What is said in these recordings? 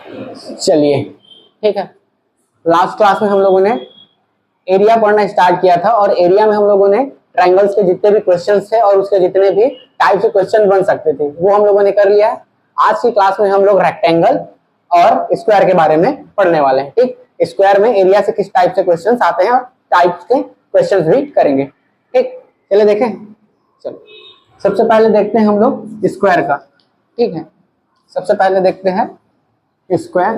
चलिए ठीक है, लास्ट क्लास में हम लोगों ने एरिया पढ़ना स्टार्ट किया था और एरिया में हम लोगों ने ट्रायंगल्स के जितने भी क्वेश्चंस थे और उसके जितने भी टाइप के क्वेश्चन बन सकते थे वो हम लोगों ने कर लिया है। आज की क्लास में हम लोग रेक्टेंगल और स्क्वायर के बारे में पढ़ने वाले हैं। ठीक, स्क्वायर में एरिया से किस टाइप से क्वेश्चंस आते हैं और टाइप के क्वेश्चंस भी करेंगे। ठीक, चलिए देखें। चलो सबसे पहले देखते हैं हम लोग स्क्वायर का। ठीक है, सबसे पहले देखते हैं स्क्वायर।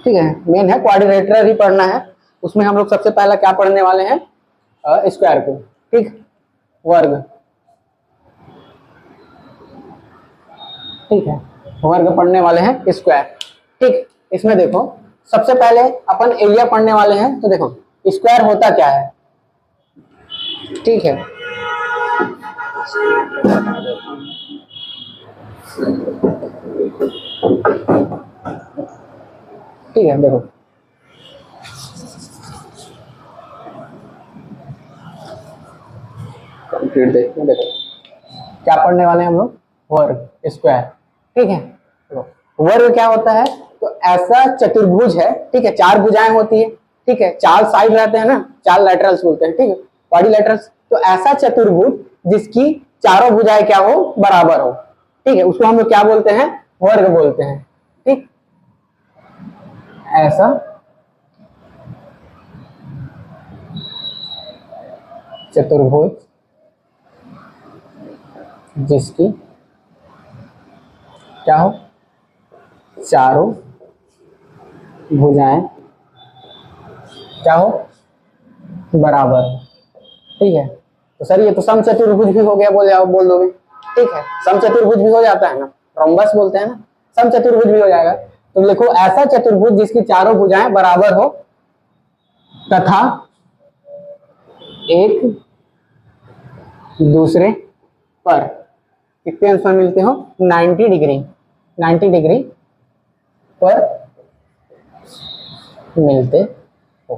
ठीक है, मेन है क्वाड्रिलेटरल ही पढ़ना है, उसमें हम लोग सबसे पहला क्या पढ़ने वाले हैं, स्क्वायर को। ठीक, वर्ग। ठीक है, वर्ग पढ़ने वाले हैं स्क्वायर। ठीक, इसमें देखो सबसे पहले अपन एरिया पढ़ने वाले हैं। तो देखो स्क्वायर होता क्या है। ठीक है, ठीक है, देखो कंप्लीट देखते हैं। देखो क्या पढ़ने वाले हैं हम लोग, वर्ग, स्क्वायर। ठीक है, देखो वर्ग क्या होता है, तो ऐसा चतुर्भुज है। ठीक है, चार भुजाएं होती है। ठीक है, चार साइड रहते हैं ना, चार लैटरल्स बोलते हैं। ठीक है, क्वाड्रिलेटरल्स। तो ऐसा चतुर्भुज जिसकी चारों भुजाएं क्या हो, बराबर हो। ठीक है, उसको हम लोग क्या बोलते हैं, वर्ग बोलते हैं। ठीक, ऐसा चतुर्भुज जिसकी क्या हो, चारों भुजाएं क्या हो, बराबर। ठीक है, तो सर ये तो समचतुर्भुज भी हो गया, बोल दोगे। ठीक है, समचतुर्भुज भी हो जाता है ना, रोम्बस बोलते हैं ना, समचतुर्भुज भी हो जाएगा। तो लिखो ऐसा चतुर्भुज जिसकी चारों भुजाएं बराबर हो तथा एक दूसरे पर कितने अंश में मिलते हो, 90 डिग्री, 90 डिग्री पर मिलते हो।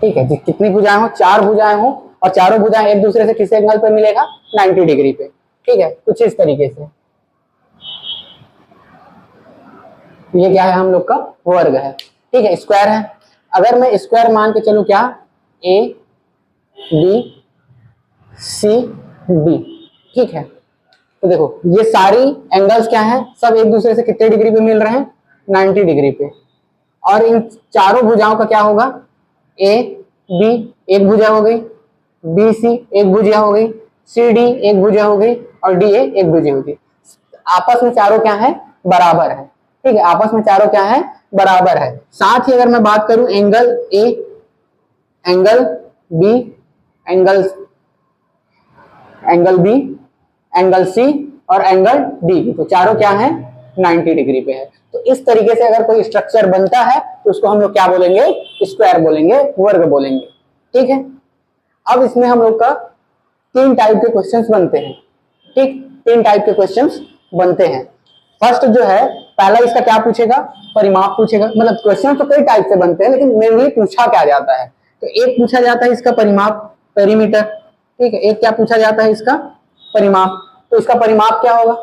ठीक है, कितनी भुजाएं हो, चार भुजाएं हो और चारों भुजाएं एक दूसरे से किस एंगल पे मिलेगा, 90 डिग्री पे। ठीक है, कुछ इस तरीके से। ये क्या है, हम लोग का वर्ग है। ठीक है, स्क्वायर है। अगर मैं स्क्वायर मान के चलूं क्या, ए बी सी डी। ठीक है, तो देखो ये सारी एंगल्स क्या है, सब एक दूसरे से कितने डिग्री पे मिल रहे हैं, 90 डिग्री पे। और इन चारों भुजाओं का क्या होगा, ए बी एक भुजा हो गई, बी सी एक भुजा हो गई, सी डी एक भुजा हो गई और डी ए एक भुजा हो गई। आपस में चारों क्या है, बराबर है। ठीक है, आपस में चारों क्या है, बराबर है। साथ ही अगर मैं बात करूं angle A, angle B, angle B, angle C और एंगल डी, तो चारों क्या है, 90 डिग्री पे है। तो इस तरीके से अगर कोई स्ट्रक्चर बनता है तो उसको हम लोग क्या बोलेंगे, स्क्वायर बोलेंगे, वर्ग बोलेंगे। ठीक है, अब इसमें हम लोग का तीन टाइप के क्वेश्चंस बनते हैं। ठीक, तीन टाइप के क्वेश्चंस बनते हैं। फर्स्ट जो है, पहला इसका क्या पूछेगा, परिमाप पूछेगा। मतलब क्वेश्चन तो कई टाइप से बनते हैं लेकिन मेनली पूछा क्या जाता है, तो एक पूछा जाता है इसका परिमाप, पेरीमीटर। ठीक है, एक क्या पूछा जाता है, इसका परिमाप। तो इसका परिमाप क्या होगा,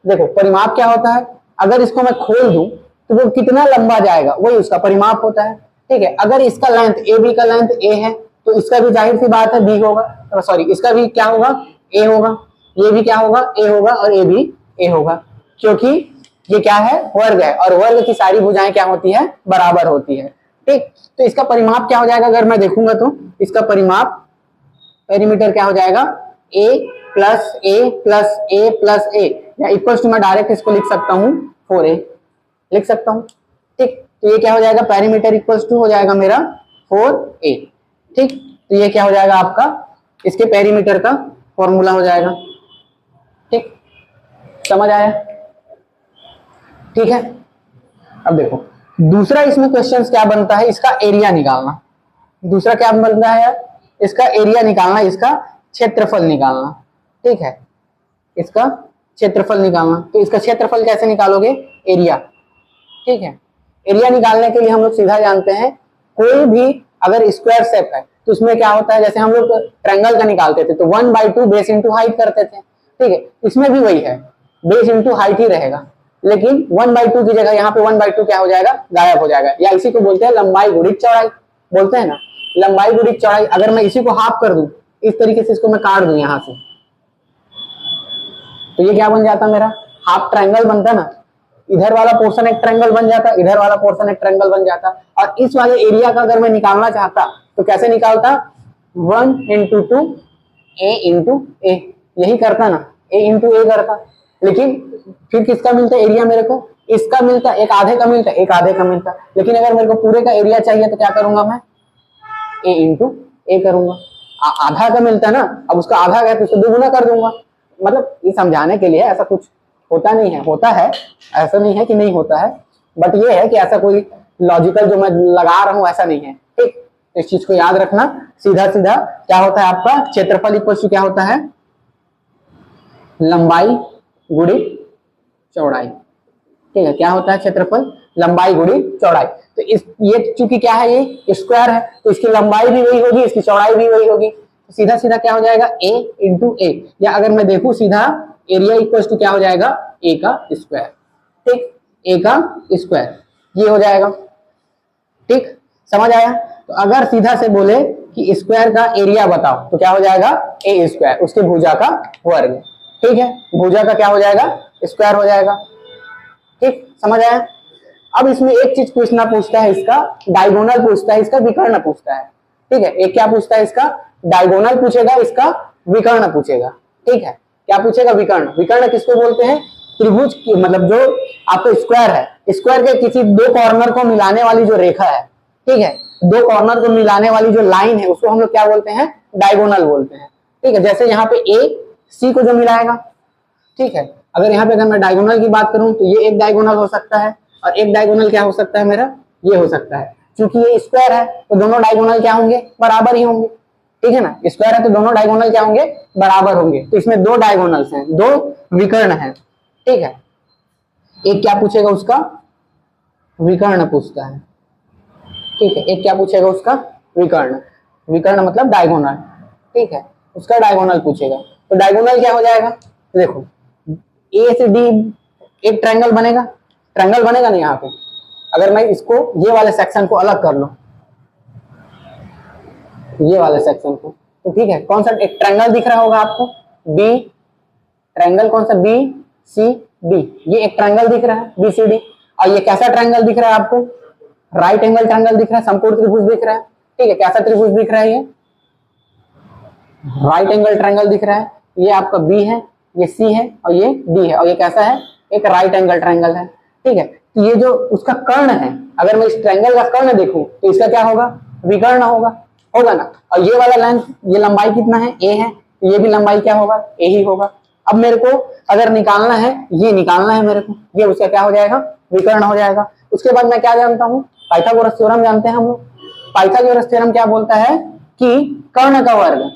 देखो परिमाप क्या होता है, अगर इसको मैं खोल दूं तो वो कितना लंबा जाएगा, वही उसका परिमाप होता है। ठीक है, अगर इसका लेंथ ए बी का लेंथ ए है तो इसका भी जाहिर सी बात है बी होगा, सॉरी इसका भी क्या होगा, ए होगा, ये भी क्या होगा, ए होगा और ये भी ए होगा, क्योंकि ये क्या है, वर्ग है और वर्ग की सारी भुजाएं क्या होती है, बराबर होती है। ठीक, तो इसका परिमाप क्या हो जाएगा, अगर मैं देखूंगा तो इसका परिमाप, पेरीमीटर क्या हो जाएगा, ए प्लस ए प्लस ए प्लस ए, या इक्वल टू, मैं डायरेक्ट इसको लिख सकता हूँ 4a लिख सकता हूँ। ठीक, तो ये क्या हो जाएगा, पेरीमीटर इक्वल टू हो जाएगा मेरा 4a। ठीक, तो ये क्या हो जाएगा आपका, इसके पेरीमीटर का फॉर्मूला हो जाएगा। ठीक, समझ आया। ठीक है, अब देखो दूसरा इसमें क्वेश्चन क्या बनता है, इसका एरिया निकालना। दूसरा क्या बनता है, इसका एरिया निकालना, इसका क्षेत्रफल निकालना। ठीक है, इसका क्षेत्रफल निकालना। तो इसका क्षेत्रफल कैसे निकालोगे, एरिया। ठीक है, एरिया निकालने के लिए हम लोग सीधा जानते हैं, कोई भी अगर स्क्वायर शेप है तो उसमें क्या होता है, जैसे हम लोग ट्रायंगल का निकालते थे तो 1/2 बेस इंटू हाइट करते थे। ठीक है, इसमें भी वही है, बेस इंटू हाइट ही रहेगा। लेकिन 1/2 की जगह यहाँ पे 1/2 क्या हो जाएगा, गायब हो जाएगा। या इसी को बोलते हैं लंबाई गुणित चौड़ाई, बोलते हैं ना लंबाई गुणित चौड़ाई। अगर मैं इसी को हाफ कर दूं, इस तरीके से इसको मैं काट दूं यहाँ से, तो ये क्या बन जाता मेरा, हाफ ट्रायंगल बनता ना। इधर वाला पोर्शन एक ट्रायंगल बन जाता, इधर वाला पोर्शन एक ट्रायंगल बन जाता। और इस वाले एरिया का अगर मैं निकालना चाहता तो कैसे निकालता, 1 × 2 a × a, यही करता ना, a × a करता। लेकिन फिर किसका मिलता एरिया मेरे को, इसका मिलता, एक आधे का मिलता, एक आधे का मिलता। लेकिन अगर मेरे को पूरे का एरिया चाहिए तो क्या करूंगा मैं, a × a करूंगा। आधा का मिलता ना, अब उसका आधा है तो उसको दुगुना कर दूंगा। मतलब ये समझाने के लिए, ऐसा कुछ होता नहीं है, होता है, ऐसा नहीं है कि नहीं होता है, बट ये है कि ऐसा कोई लॉजिकल जो मैं लगा रहा हूं ऐसा नहीं है, ठीक। इस चीज को याद रखना। सीधा सीधा क्या होता है आपका, क्षेत्रफल इक्वल टू क्या होता है, लंबाई गुणित चौड़ाई, ठीक है। क्या होता है क्षेत्रफल, लंबाई गुणित चौड़ाई। तो इस ये चूंकि क्या है, ये स्क्वायर है तो इसकी लंबाई भी वही होगी, इसकी चौड़ाई भी वही होगी। तो सीधा सीधा क्या हो जाएगा, a × a, या अगर मैं देखूं सीधा एरिया इक्वल टू क्या हो जाएगा, a का स्क्वायर, ठीक, a का स्क्वायर ये हो जाएगा, ठीक। समझ आया। तो अगर सीधा से बोले कि स्क्वायर का एरिया बताओ तो क्या हो जाएगा, a², उसके भुजा का वर्ग, ठीक है। भुजा का क्या हो जाएगा, स्क्वायर हो जाएगा, ठीक। समझ आया। अब इसमें एक चीज पूछता है, इसका डायगोनल पूछता है, इसका विकर्ण पूछता है, ठीक है। एक क्या पूछता है, इसका डायगोनल पूछेगा, इसका विकर्ण पूछेगा, ठीक है। क्या पूछेगा, विकर्ण। विकर्ण किसको बोलते हैं, त्रिभुज की, मतलब जो आपका स्क्वायर है, स्क्वायर के किसी दो कॉर्नर को मिलाने वाली जो रेखा है, ठीक है, दो कॉर्नर को मिलाने वाली जो लाइन है उसको हम लोग क्या बोलते हैं, डायगोनल बोलते हैं, ठीक है। जैसे यहाँ पे ए सी को जो मिलाएगा, ठीक है। अगर यहाँ पे अगर मैं डायगोनल की बात करूं तो ये एक डायगोनल हो सकता है, और एक डायगोनल क्या हो सकता है मेरा, ये हो सकता है। क्योंकि ये स्क्वायर है तो दोनों डायगोनल क्या होंगे, बराबर ही होंगे, ठीक है ना। स्क्वायर है तो दोनों डायगोनल क्या होंगे, बराबर होंगे। तो इसमें दो डायगोनल्स हैं, दो विकर्ण हैं, ठीक है। एक क्या पूछेगा, उसका विकर्ण पूछता है, ठीक है। एक क्या पूछेगा, उसका विकर्ण, विकर्ण मतलब डायगोनल, ठीक है, उसका डायगोनल पूछेगा। तो डायगोनल क्या हो जाएगा, देखो ए से डी एक ट्रायंगल बनेगा, ट्रायंगल बनेगा ना यहाँ पे। अगर मैं इसको ये वाले सेक्शन को अलग कर लूं, ये वाले सेक्शन को, तो ठीक है, कौन सा एक ट्रायंगल दिख रहा होगा आपको, बी ट्रायंगल, कौन सा, बी सी डी, ये एक ट्रायंगल दिख रहा है बी सी डी। और ये कैसा ट्रायंगल दिख रहा है आपको, राइट एंगल ट्रायंगल दिख रहा है, समकोण त्रिभुज दिख रहा है, ठीक है। कैसा त्रिभुज दिख रहा है, ये राइट एंगल ट्रायंगल दिख रहा है। ये आपका बी है, ये सी है और ये डी है, और ये कैसा है, एक राइट एंगल ट्रायंगल है, ठीक है। तो ये जो उसका कर्ण है, अगर मैं इस ट्रायंगल का कर्ण देखूं तो इसका क्या होगा, विकर्ण होगा, होगा ना। और ये वाला लेंथ, ये लंबाई कितना है, ए है, तो ये भी लंबाई क्या होगा, ए ही होगा। अब मेरे को अगर निकालना है, ये निकालना है मेरे को, ये उसका क्या हो जाएगा, विकर्ण हो जाएगा। उसके बाद मैं क्या जानता हूँ, पाइथागोरस थ्योरम जानते हैं हम लोग। पाइथागोरस थ्योरम क्या बोलता है कि कर्ण का वर्ग,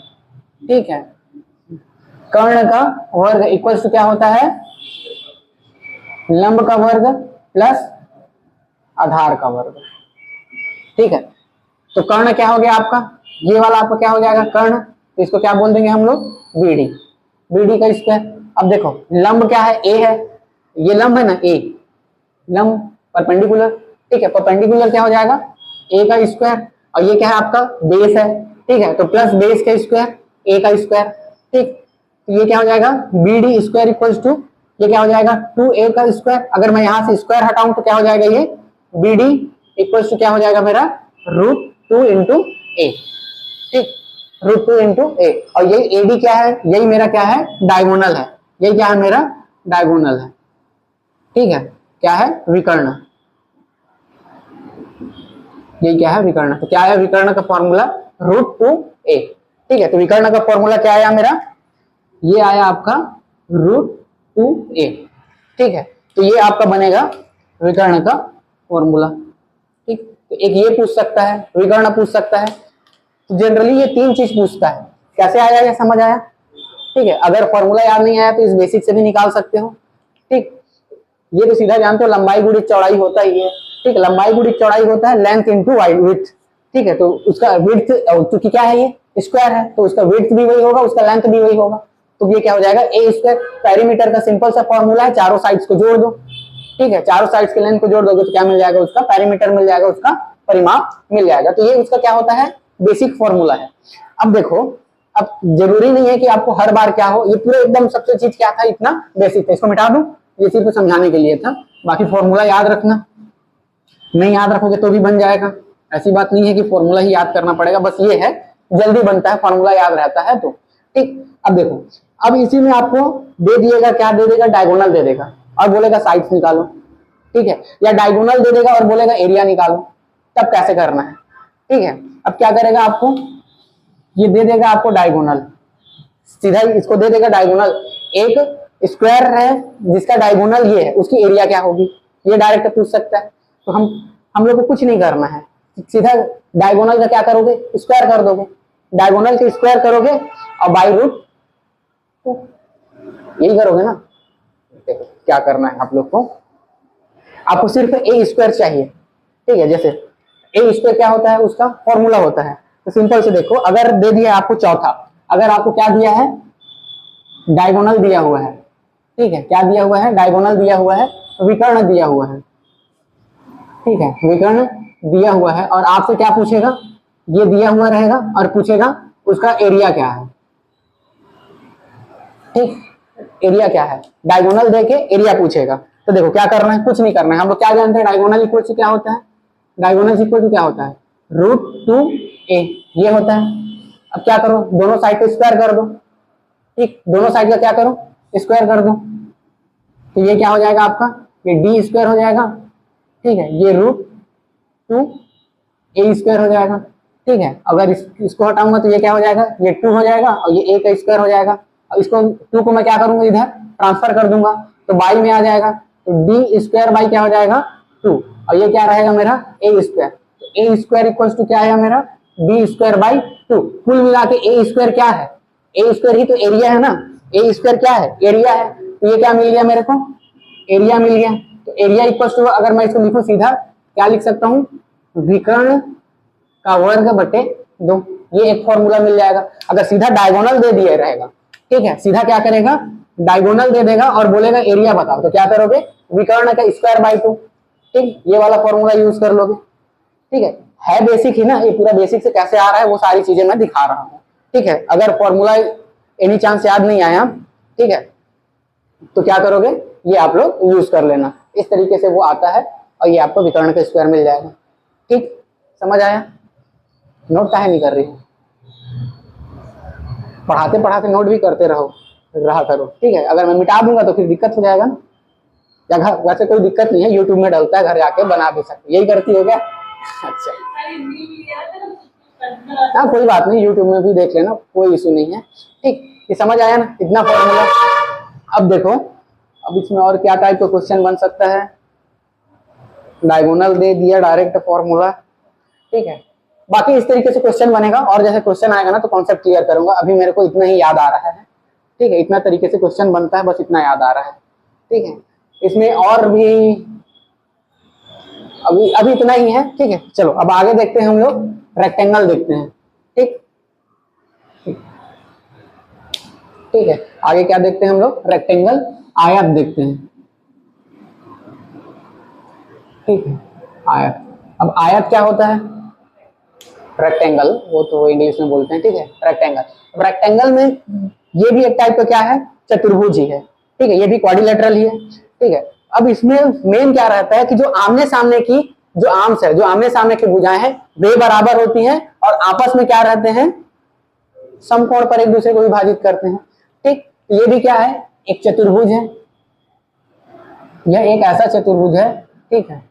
ठीक है, कर्ण का वर्ग इक्वल टू क्या होता है, लंब का वर्ग प्लस आधार का वर्ग, ठीक है। तो कर्ण क्या हो गया आपका, ये वाला आपका क्या हो जाएगा, कर्ण, तो इसको क्या बोल देंगे हम लोग, बीडी, बीडी का स्क्वायर। अब देखो लंब क्या है, ए है, ये लंब है ना, ए लंब परपेंडिकुलर, ठीक है। परपेंडिकुलर क्या हो जाएगा, ए का स्क्वायर, और ये क्या है आपका बेस है, ठीक है, तो प्लस बेस का स्क्वायर, ए का स्क्वायर, ठीक। तो ये क्या हो जाएगा, B D square equal to, ये क्या हो जाएगा, 2a का स्क्वायर। अगर मैं यहां से स्क्वायर हटाऊं तो क्या हो जाएगा, ये बी डी इक्वल टू क्या हो जाएगा मेरा, √2 × a, ठीक, √2 × a। और यही एडी क्या है, यही मेरा क्या है, डायगोनल है, यही क्या है मेरा, डायगोनल है, ठीक है। क्या है, विकर्ण, ये क्या है, विकर्ण। तो क्या है विकर्ण का फॉर्मूला, √2a, ठीक है। तो विकर्ण का फॉर्मूला क्या आया मेरा, ये आया आपका √2a, ठीक है। तो ये आपका बनेगा विकर्ण का फॉर्मूला, ठीक। तो एक ये पूछ सकता है, विकर्ण पूछ सकता है। तो जनरली ये तीन चीज पूछता है। कैसे आया, ये समझ आया, ठीक है। अगर फॉर्मूला याद नहीं आया तो इस बेसिक से भी निकाल सकते हो, ठीक। ये तो सीधा जानते हो लंबाई गुणित चौड़ाई होता ही है, ठीक। लंबाई गुणित चौड़ाई होता है लेंथ इंटू वाइड विड्थ, ठीक है। तो उसका विड्थ क्योंकि क्या है, ये स्क्वायर है तो उसका विड्थ भी वही होगा, उसका लेंथ भी वही होगा। तो ये क्या हो जाएगा, a²। पेरीमीटर का सिंपल सा फॉर्मूला है, चारों साइड्स को जोड़ दो, ठीक है, चारों साइड्स के लेंथ को जोड़ दोगे तो क्या मिल जाएगा, उसका पेरीमीटर मिल जाएगा, उसका परिमाप मिल जाएगा। तो ये उसका क्या होता है, बेसिक फॉर्मूला है। अब देखो, अब जरूरी नहीं है कि आपको हर बार क्या हो, ये पूरा एकदम सबसे चीज क्या था, इतना बेसिक था, इसको मिटा दूं, ये सिर्फ समझाने के लिए था। बाकी फॉर्मूला याद रखना, नहीं याद रखोगे तो भी बन जाएगा, ऐसी बात नहीं है कि फॉर्मूला ही याद करना पड़ेगा, बस ये है जल्दी बनता है, फॉर्मूला याद रहता है तो ठीक। अब देखो, अब इसी में आपको दे दिएगा, क्या दे देगा, डायगोनल दे देगा और बोलेगा साइड्स निकालो, ठीक है, या डायगोनल दे देगा और बोलेगा एरिया निकालो, तब कैसे करना है, ठीक है। अब क्या करेगा, आपको ये दे देगा आपको डायगोनल, सीधा इसको दे देगा डायगोनल, एक स्क्वायर है जिसका डायगोनल ये है, उसकी एरिया क्या होगी, ये डायरेक्ट पूछ सकता है। तो हम लोग को कुछ नहीं करना है, सीधा डायगोनल का क्या करोगे, स्क्वायर कर दोगे, डायगोनल के स्क्वायर करोगे और बाई रूट यही करोगे ना। देखो क्या करना है आप लोग को, आपको सिर्फ ए स्क्वायर चाहिए, ठीक है। जैसे ए स्क्वायर क्या होता है, उसका फॉर्मूला होता है। तो सिंपल से देखो, अगर दे दिया आपको चौथा, अगर आपको क्या दिया है, डायगोनल दिया हुआ है, ठीक है, क्या दिया हुआ है, डायगोनल दिया हुआ है, विकर्ण दिया हुआ है, ठीक है, विकर्ण दिया हुआ है, और आपसे क्या पूछेगा, ये दिया हुआ रहेगा और पूछेगा उसका एरिया क्या है, ठीक, एरिया क्या है, डायगोनल देके एरिया पूछेगा। तो देखो क्या करना है, कुछ नहीं करना है, हम लोग क्या जानते हैं, डायगोनल इक्वल टू क्या होता है, डायगोनल इक्वल टू क्या होता है, √2a, ये होता है। अब क्या करो, दोनों साइड को स्क्वायर कर दो, ठीक, दोनों साइड का क्या करो, स्क्वायर कर दो, तो ये क्या हो जाएगा आपका, ये डी स्क्वायर हो जाएगा, ठीक है, ये √2a स्क्वायर हो जाएगा, ठीक है। अगर इसको हटाऊंगा तो ये क्या हो जाएगा, ये 2 हो जाएगा और ये a का स्क्वायर हो जाएगा। अब इसको 2 को मैं क्या करूंगा, इधर ट्रांसफर कर दूंगा तो बाई में आ जाएगा, तो डी स्क्वायर बाई क्या हो जाएगा 2, और ये क्या रहेगा मेरा ए स्क्वायर, तो ए स्क्वायर इक्वल्स टू क्या है मेरा, बी स्क्वायर बाई 2। कुल मिला के ए स्क्वायर क्या है, ए स्क्वायर ही तो एरिया है ना, ए स्क्वायर क्या है, एरिया है। तो ये क्या मिल गया मेरे को, एरिया मिल गया। तो एरिया इक्वल्स टू, अगर मैं इसको लिखूं सीधा, क्या लिख सकता हूँ, विकर्ण का वर्ग बटे 2, ये एक फॉर्मूला मिल जाएगा। अगर सीधा डायगोनल दे दिया रहेगा, ठीक है, सीधा क्या करेगा, डायगोनल दे देगा और बोलेगा एरिया बताओ, तो क्या करोगे, विकर्ण का स्क्वायर बाई 2, ठीक, ये वाला फॉर्मूला यूज कर लोगे, ठीक है बेसिक ही ना, ये पूरा बेसिक से कैसे आ रहा है वो सारी चीजें मैं दिखा रहा हूँ, ठीक है। अगर फॉर्मूला एनी चांस याद नहीं आया, ठीक है, तो क्या करोगे, ये आप लोग यूज कर लेना, इस तरीके से वो आता है और ये आपको विकर्ण का स्क्वायर मिल जाएगा, ठीक, समझ आया। नोट काहे नहीं कर रही, पढ़ाते पढ़ाते नोट भी करते रहा करो, ठीक है। अगर मैं मिटा दूंगा तो फिर दिक्कत हो जाएगा ना, या घर वैसे कोई दिक्कत नहीं है, यूट्यूब में डलता है, घर जाके बना भी सकते, यही करती हो क्या, अच्छा हाँ कोई बात नहीं, यूट्यूब में भी देख लेना, कोई इशू नहीं है, ठीक, ये समझ आया ना, इतना फॉर्मूला। अब देखो, अब इसमें और क्या टाइप का क्वेश्चन बन सकता है, डायगोनल दे दिया, डायरेक्ट फॉर्मूला, ठीक है। बाकी इस तरीके से क्वेश्चन बनेगा, और जैसे क्वेश्चन आएगा ना तो कॉन्सेप्ट क्लियर करूंगा, अभी मेरे को इतना ही याद आ रहा है, ठीक है, इतना तरीके से क्वेश्चन बनता है, बस इतना याद आ रहा है, ठीक है। इसमें और भी अभी इतना ही है, ठीक है। चलो अब आगे देखते हैं, हम लोग रेक्टेंगल देखते हैं, ठीक ठीक है। आगे क्या देखते हैं हम लोग, रेक्टेंगल, आयत देखते हैं, ठीक है, आयत। अब आयत क्या होता है, रेक्टेंगल, वो तो इंग्लिश में बोलते हैं, ठीक है, रेक्टेंगल। रेक्टेंगल में ये भी एक टाइप का क्या है, चतुर्भुज ही है, ठीक है, ये भी क्वाड्रिलेटरल ही है, ठीक है। अब इसमें मेन क्या रहता है कि जो आमने सामने की जो आर्म्स है, जो आमने सामने की भुजाएं हैं, वे बराबर होती हैं और आपस में क्या रहते हैं, समकोण पर एक दूसरे को विभाजित करते हैं, ठीक। ये भी क्या है, एक चतुर्भुज है, यह एक ऐसा चतुर्भुज है, ठीक है,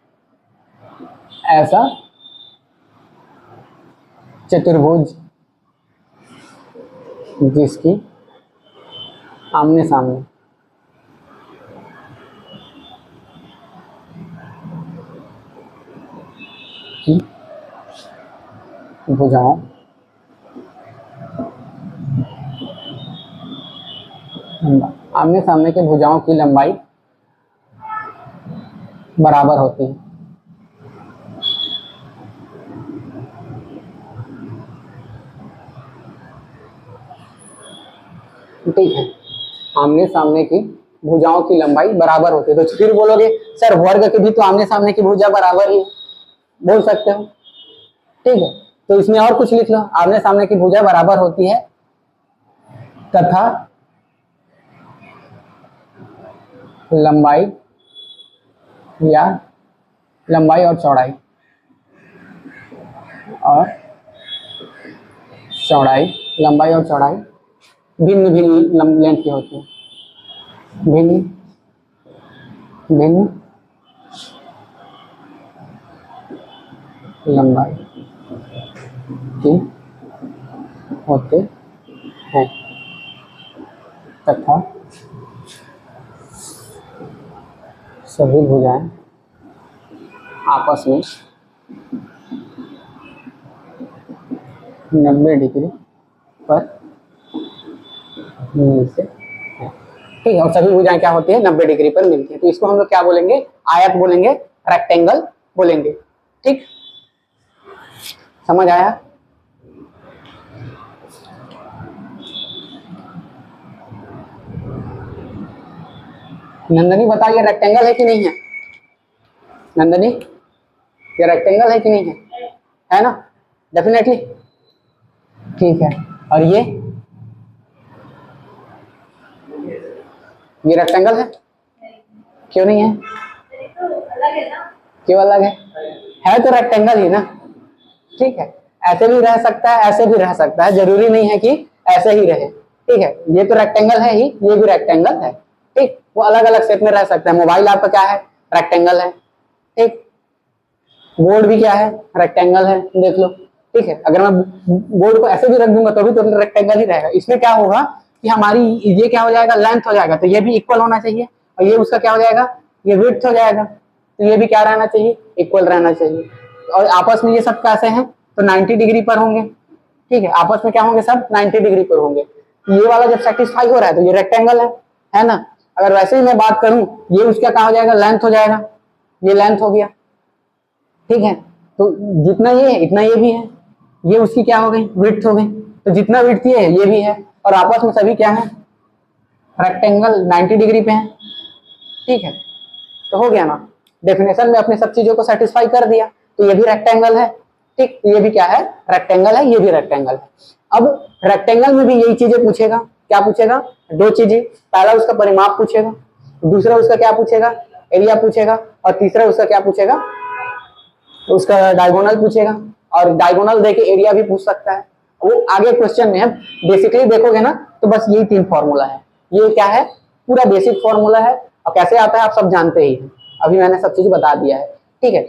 ऐसा चतुर्भुज जिसकी आमने सामने की भुजाओं आमने सामने के भुजाओं की लंबाई बराबर होती है, ठीक है, आमने सामने की भुजाओं की लंबाई बराबर होती है। तो फिर बोलोगे सर वर्ग की भी तो आमने सामने की भुजा बराबर ही बोल सकते हो, ठीक है। तो इसमें और कुछ लिख लो, आमने सामने की भुजा बराबर होती है तथा लंबाई या लंबाई और चौड़ाई लंबाई और चौड़ाई भिन्न भिन्न लेंथ की होती है, भिन्न भिन्न लंबाई की होते हैं तथा सभी भुजाएं आपस में 90 डिग्री पर मिलते हैं, ठीक है। और सभी भुजाएं क्या होती है 90 डिग्री पर मिलती है। तो इसको हम लोग क्या बोलेंगे, आयत बोलेंगे, रेक्टेंगल बोलेंगे, ठीक। समझ आया? नंदनी बताइए रेक्टेंगल है कि नहीं है? नंदनी ये रेक्टेंगल है कि नहीं है ना? डेफिनेटली, ठीक है। और ये रेक्टेंगल है? क्यों नहीं है? क्यों अलग है तो रेक्टेंगल ही ना, ठीक है। ऐसे भी रह सकता है, ऐसे भी रह सकता है, जरूरी नहीं है कि ऐसे ही रहे, ठीक है। ये तो रेक्टेंगल है ही, ये भी रेक्टेंगल है, ठीक। वो अलग अलग शेप में रह सकता है। मोबाइल आपका क्या है, रेक्टेंगल है, ठीक। बोर्ड भी क्या है, रेक्टेंगल है, देख लो, ठीक है। अगर मैं बोर्ड को ऐसे भी रख दूंगा तो भी तो रेक्टेंगल ही रहेगा। इसमें क्या होगा कि हमारी ये क्या हो जाएगा, लेंथ हो जाएगा, तो ये भी इक्वल होना चाहिए, और ये उसका क्या हो जाएगा, ये विड्थ हो जाएगा, तो ये भी क्या रहना चाहिए, इक्वल रहना चाहिए। और आपस में ये सब कैसे हैं, तो 90 डिग्री पर होंगे, ठीक है। आपस में क्या होंगे, सब 90 डिग्री पर होंगे। ये वाला जब सेटिस्फाई हो रहा है तो ये रेक्टेंगल है ना। अगर वैसे ही मैं बात करूं, ये उसका क्या हो जाएगा, लेंथ हो जाएगा, ये लेंथ हो गया, ठीक है। तो जितना ये है इतना ये भी है, ये उसकी क्या हो गई, विड्थ हो गई। तो जितना विड्थ ये भी है, और आपस में सभी क्या है, रेक्टेंगल 90 डिग्री पे है, ठीक है। तो हो गया ना, डेफिनेशन में अपने सब चीजों को सेटिस्फाई कर दिया। तो ये भी रेक्टेंगल है, ठीक। ये भी क्या है, रेक्टेंगल है, ये भी रेक्टेंगल है। अब रेक्टेंगल में भी यही चीजें पूछेगा, क्या पूछेगा, दो चीजें। पहला उसका परिमाप पूछेगा, दूसरा उसका क्या पूछेगा, एरिया पूछेगा, और तीसरा उसका क्या पूछेगा, उसका डायगोनल पूछेगा। और डायगोनल देके एरिया भी पूछ सकता है, वो आगे क्वेश्चन में है। बेसिकली देखोगे ना तो बस यही 3 फॉर्मूला है, ये क्या है, पूरा बेसिक फॉर्मूला है। और कैसे आता है आप सब जानते ही हैं, अभी मैंने सब चीज बता दिया है, ठीक है।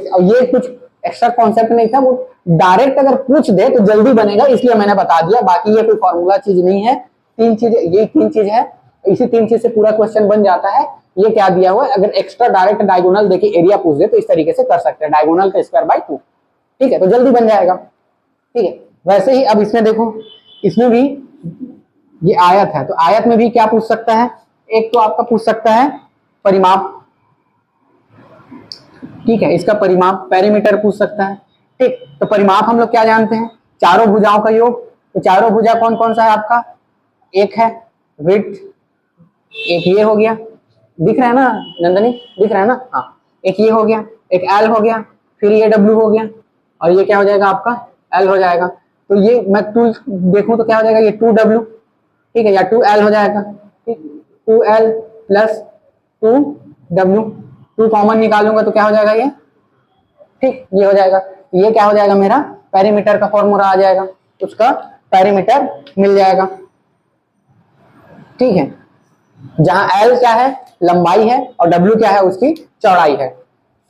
और ये कुछ एक्स्ट्रा कॉन्सेप्ट नहीं था, वो डायरेक्ट अगर पूछ दे तो जल्दी बनेगा, इसलिए मैंने बता दिया। बाकी ये कोई फॉर्मूला चीज नहीं है, 3 चीज, ये 3 चीज है, इसी 3 चीज से पूरा क्वेश्चन बन जाता है। ये क्या दिया हुआ है, अगर एक्स्ट्रा डायरेक्ट डायगोनल देके एरिया पूछ दे तो इस तरीके से कर सकते हैं, डायगोनल का स्क्वायर बाय 2, ठीक है। तो जल्दी बन जाएगा, ठीक है। वैसे ही अब इसमें देखो, इसमें भी ये आयत है, तो आयत में भी क्या पूछ सकता है, एक तो आपका पूछ सकता है परिमाप, ठीक है। इसका परिमाप पेरीमीटर पूछ सकता है, ठीक। तो परिमाप हम लोग क्या जानते हैं, चारों भुजाओं का योग। तो चारों भुजा कौन कौन सा है आपका, एक है विड्थ, एक ये हो गया, दिख रहा है ना नंदनी, दिख रहा है ना, हाँ। एक ये हो गया, एक एल हो गया, फिर ये डब्ल्यू हो गया, और ये क्या हो जाएगा आपका, एल हो जाएगा। तो ये मैं 2 देखूं तो क्या हो जाएगा, ये 2W, ठीक है, या 2L हो जाएगा, ठीक। 2L प्लस 2W, 2 कॉमन निकालूंगा तो क्या हो जाएगा ये, ठीक, ये हो जाएगा। ये क्या हो जाएगा, मेरा पेरीमीटर का फॉर्मूला आ जाएगा, उसका पेरीमीटर मिल जाएगा, ठीक है। जहां L क्या है, लंबाई है, और W क्या है, उसकी चौड़ाई है,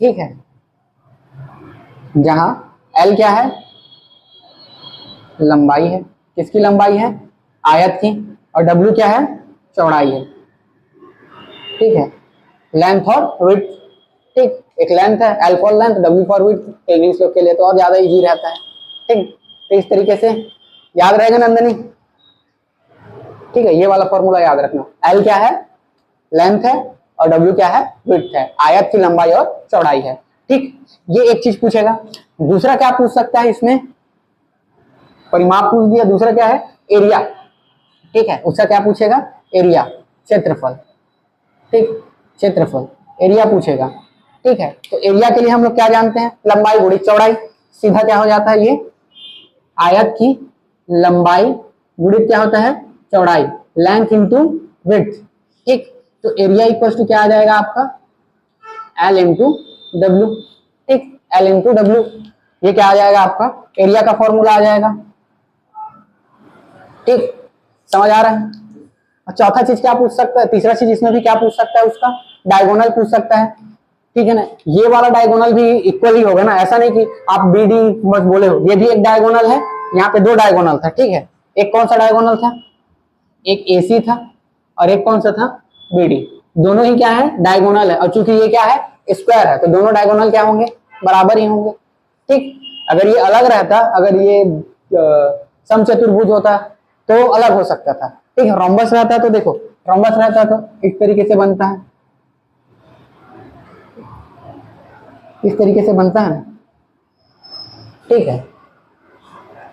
ठीक है। जहां L क्या है, लंबाई है, किसकी लंबाई है, आयत की, और W क्या है, चौड़ाई है, ठीक है। लेंथ और विड्थ, ठीक। एक लेंथ है, L for length, W for width. English लोग के लिए तो और ज्यादा इजी रहता है, ठीक। तो इस तरीके से याद रहेगा नंदनी, ठीक है। ये वाला फॉर्मूला याद रखना, L क्या है, लेंथ है, और W क्या है, विड्थ है, आयत की लंबाई और चौड़ाई है, ठीक। ये एक चीज पूछेगा। दूसरा क्या पूछ सकता है, इसमें परिमाप पूछ दिया, दूसरा क्या है, एरिया, ठीक है। उसका क्या पूछेगा, एरिया, क्षेत्रफल, ठीक, क्षेत्रफल, एरिया पूछेगा। ठीक है, तो एरिया के लिए हम लोग क्या जानते हैं, लंबाई गुणित चौड़ाई। सीधा क्या हो जाता है, ये आयत की लंबाई गुणित क्या होता है, चौड़ाई, लेंथ इंटू विड्थ। ठीक, तो एरिया इक्वल टू क्या आ जाएगा आपका, एल इंटू डब्ल्यू। ठीक, एल इंटू डब्ल्यू, ये क्या आ जाएगा आपका, एरिया का फॉर्मूला आ जाएगा। ठीक, समझ आ रहा है। और चौथा चीज क्या पूछ सकता है, तीसरा चीज इसमें भी क्या पूछ सकता है, उसका डायगोनल पूछ सकता है। ठीक है ना, ये वाला डायगोनल भी इक्वल ही होगा ना, ऐसा नहीं कि आप बी डी बस बोले हो, ये भी एक डायगोनल है। यहाँ पे दो डायगोनल था। ठीक है, एक कौन सा डायगोनल था, एक एसी था और एक कौन सा था, बीडी। दोनों ही क्या है, डायगोनल है। और चूंकि ये क्या है, स्क्वायर है, तो दोनों डायगोनल क्या होंगे, बराबर ही होंगे। ठीक, अगर ये अलग रहता, अगर ये समचतुर्भुज होता तो अलग हो सकता था। ठीक है, रोम्बस रहता है तो देखो, रोम्बस रहता तो इस तरीके से बनता है, इस तरीके से बनता है ना। ठीक है,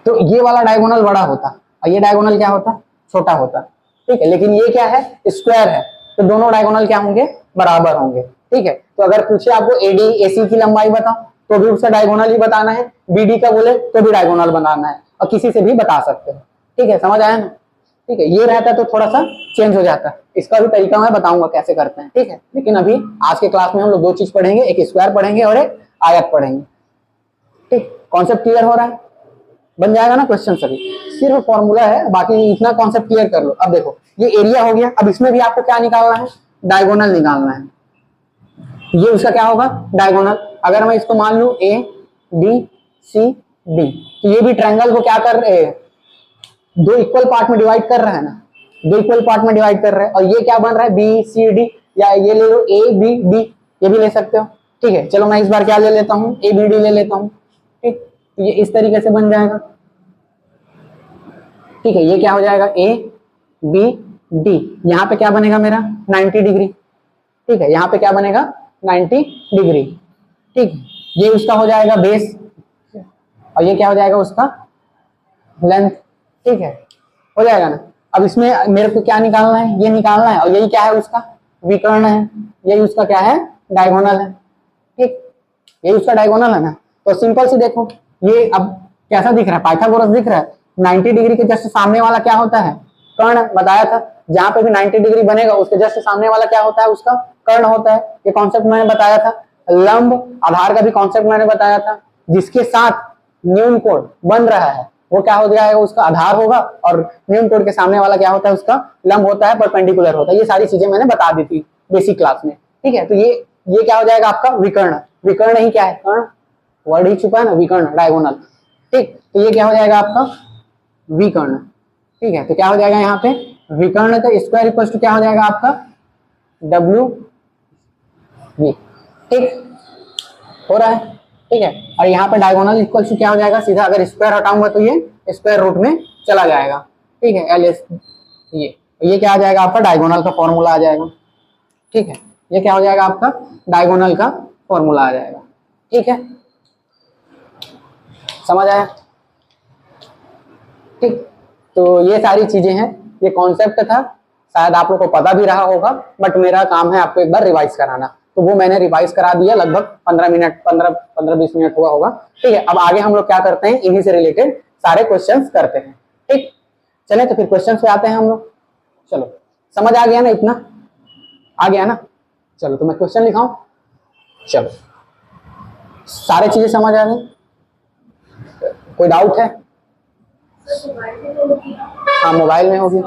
तो ये वाला डायगोनल बड़ा होता और ये डायगोनल क्या होता, छोटा होता। ठीक है, लेकिन ये क्या है, स्क्वायर है, तो दोनों डायगोनल क्या होंगे, बराबर होंगे। ठीक है, तो अगर पूछे आपको एडी एसी की लंबाई बताओ तो भी उसका डायगोनल ही बताना है, बीडी का बोले तो भी डायगोनल बनाना है, और किसी से भी बता सकते हो। ठीक है, समझ आया ना। ठीक है, ये रहता तो थोड़ा सा चेंज हो जाता, इसका भी तरीका मैं बताऊंगा कैसे करते हैं। ठीक है, लेकिन अभी आज के क्लास में हम लोग दो चीज पढ़ेंगे, एक स्क्वायर पढ़ेंगे और एक आयत पढ़ेंगे। ठीक, कॉन्सेप्ट क्लियर हो रहा है, बन जाएगा ना क्वेश्चन सभी, सिर्फ फॉर्मूला है, बाकी इतना कॉन्सेप्ट क्लियर कर लो। अब देखो ये एरिया हो गया, अब इसमें भी आपको क्या निकालना है, डायगोनल निकालना है। ये उसका क्या होगा, डायगोनल। अगर मैं इसको मान लू ए बी सी डी, तो ये भी ट्रायंगल को क्या कर रहे हैं, दो इक्वल पार्ट में डिवाइड कर रहा है ना, दो इक्वल पार्ट में डिवाइड कर रहे हैं। और ये क्या बन रहा है, बी सी डी, या ये ले लो ए बी डी, ये भी ले सकते हो। ठीक है, चलो मैं इस बार क्या ले लेता हूँ, ए बी डी ले लेता हूँ। ठीक, तो ये इस तरीके से बन जाएगा। ठीक है, ये क्या हो जाएगा, ए बी डी, यहाँ पे क्या बनेगा मेरा 90 डिग्री। ठीक है, यहाँ पे क्या बनेगा 90 डिग्री। ठीक है, ये उसका हो जाएगा बेस और ये क्या हो जाएगा उसका लेंथ। ठीक है, हो जाएगा ना। अब इसमें मेरे को क्या निकालना है, ये निकालना है, और यही क्या है उसका विकर्ण है, यही उसका क्या है, डायगोनल है। ठीक, यही उसका डायगोनल है ना। तो सिंपल से देखो, ये अब कैसा दिख रहा है, पाइथागोरस दिख रहा है। 90 डिग्री के जस्ट सामने वाला क्या होता है, कर्ण, बताया था। जहां पे भी 90 डिग्री बनेगा उसके जस्ट सामने वाला क्या होता है, उसका कर्ण होता है। ये कॉन्सेप्ट मैंने बताया था। लंब आधार का भी कॉन्सेप्ट मैंने बताया था। जिसके साथ न्यून कोण बन रहा है वो क्या हो जाएगा, उसका आधार होगा, और न्यून कोण के सामने वाला क्या होता है, उसका लंब होता है, परपेंडिकुलर होता है। ये सारी चीजें मैंने बता दी थी बेसिक क्लास में। ठीक है, तो ये क्या हो जाएगा आपका विकर्ण। विकर्ण ही क्या है, कर्ण, वर्ड ही छुपा है ना, विकर्ण, डायगोनल। ठीक, तो ये क्या हो जाएगा आपका विकर्ण। ठीक है, तो क्या हो जाएगा यहाँ पे विकर्ण का स्क्वायर इक्वल टू क्या हो जाएगा आपका डब्ल्यू वी। ठीक, हो रहा है। ठीक है, और यहाँ पे डायगोनल इक्वल टू क्या हो जाएगा, सीधा अगर स्क्वायर हटाऊंगा तो ये स्क्वायर रूट में चला जाएगा। ठीक है, एल एस, ये क्या आ जाएगा आपका डायगोनल का फॉर्मूला आ जाएगा। ठीक है, ये क्या हो जाएगा आपका डायगोनल का फॉर्मूला आ जाएगा। ठीक है, समझ आया। ठीक, तो ये सारी चीजें हैं, ये कॉन्सेप्ट था, शायद आप लोग को पता भी रहा होगा, बट मेरा काम है आपको एक बार रिवाइज कराना, तो वो मैंने रिवाइज करा दिया। लगभग 15-20 मिनट हुआ होगा। ठीक है, अब आगे हम लोग क्या करते हैं, इन्हीं से रिलेटेड सारे क्वेश्चंस करते हैं। ठीक, चले तो फिर क्वेश्चंस पे आते हैं हम लोग। चलो, समझ आ गया ना, इतना आ गया ना। चलो तो मैं क्वेश्चन लिखाऊं। चलो, सारे चीजें समझ आ गई, कोई डाउट है? हाँ, मोबाइल में होगी।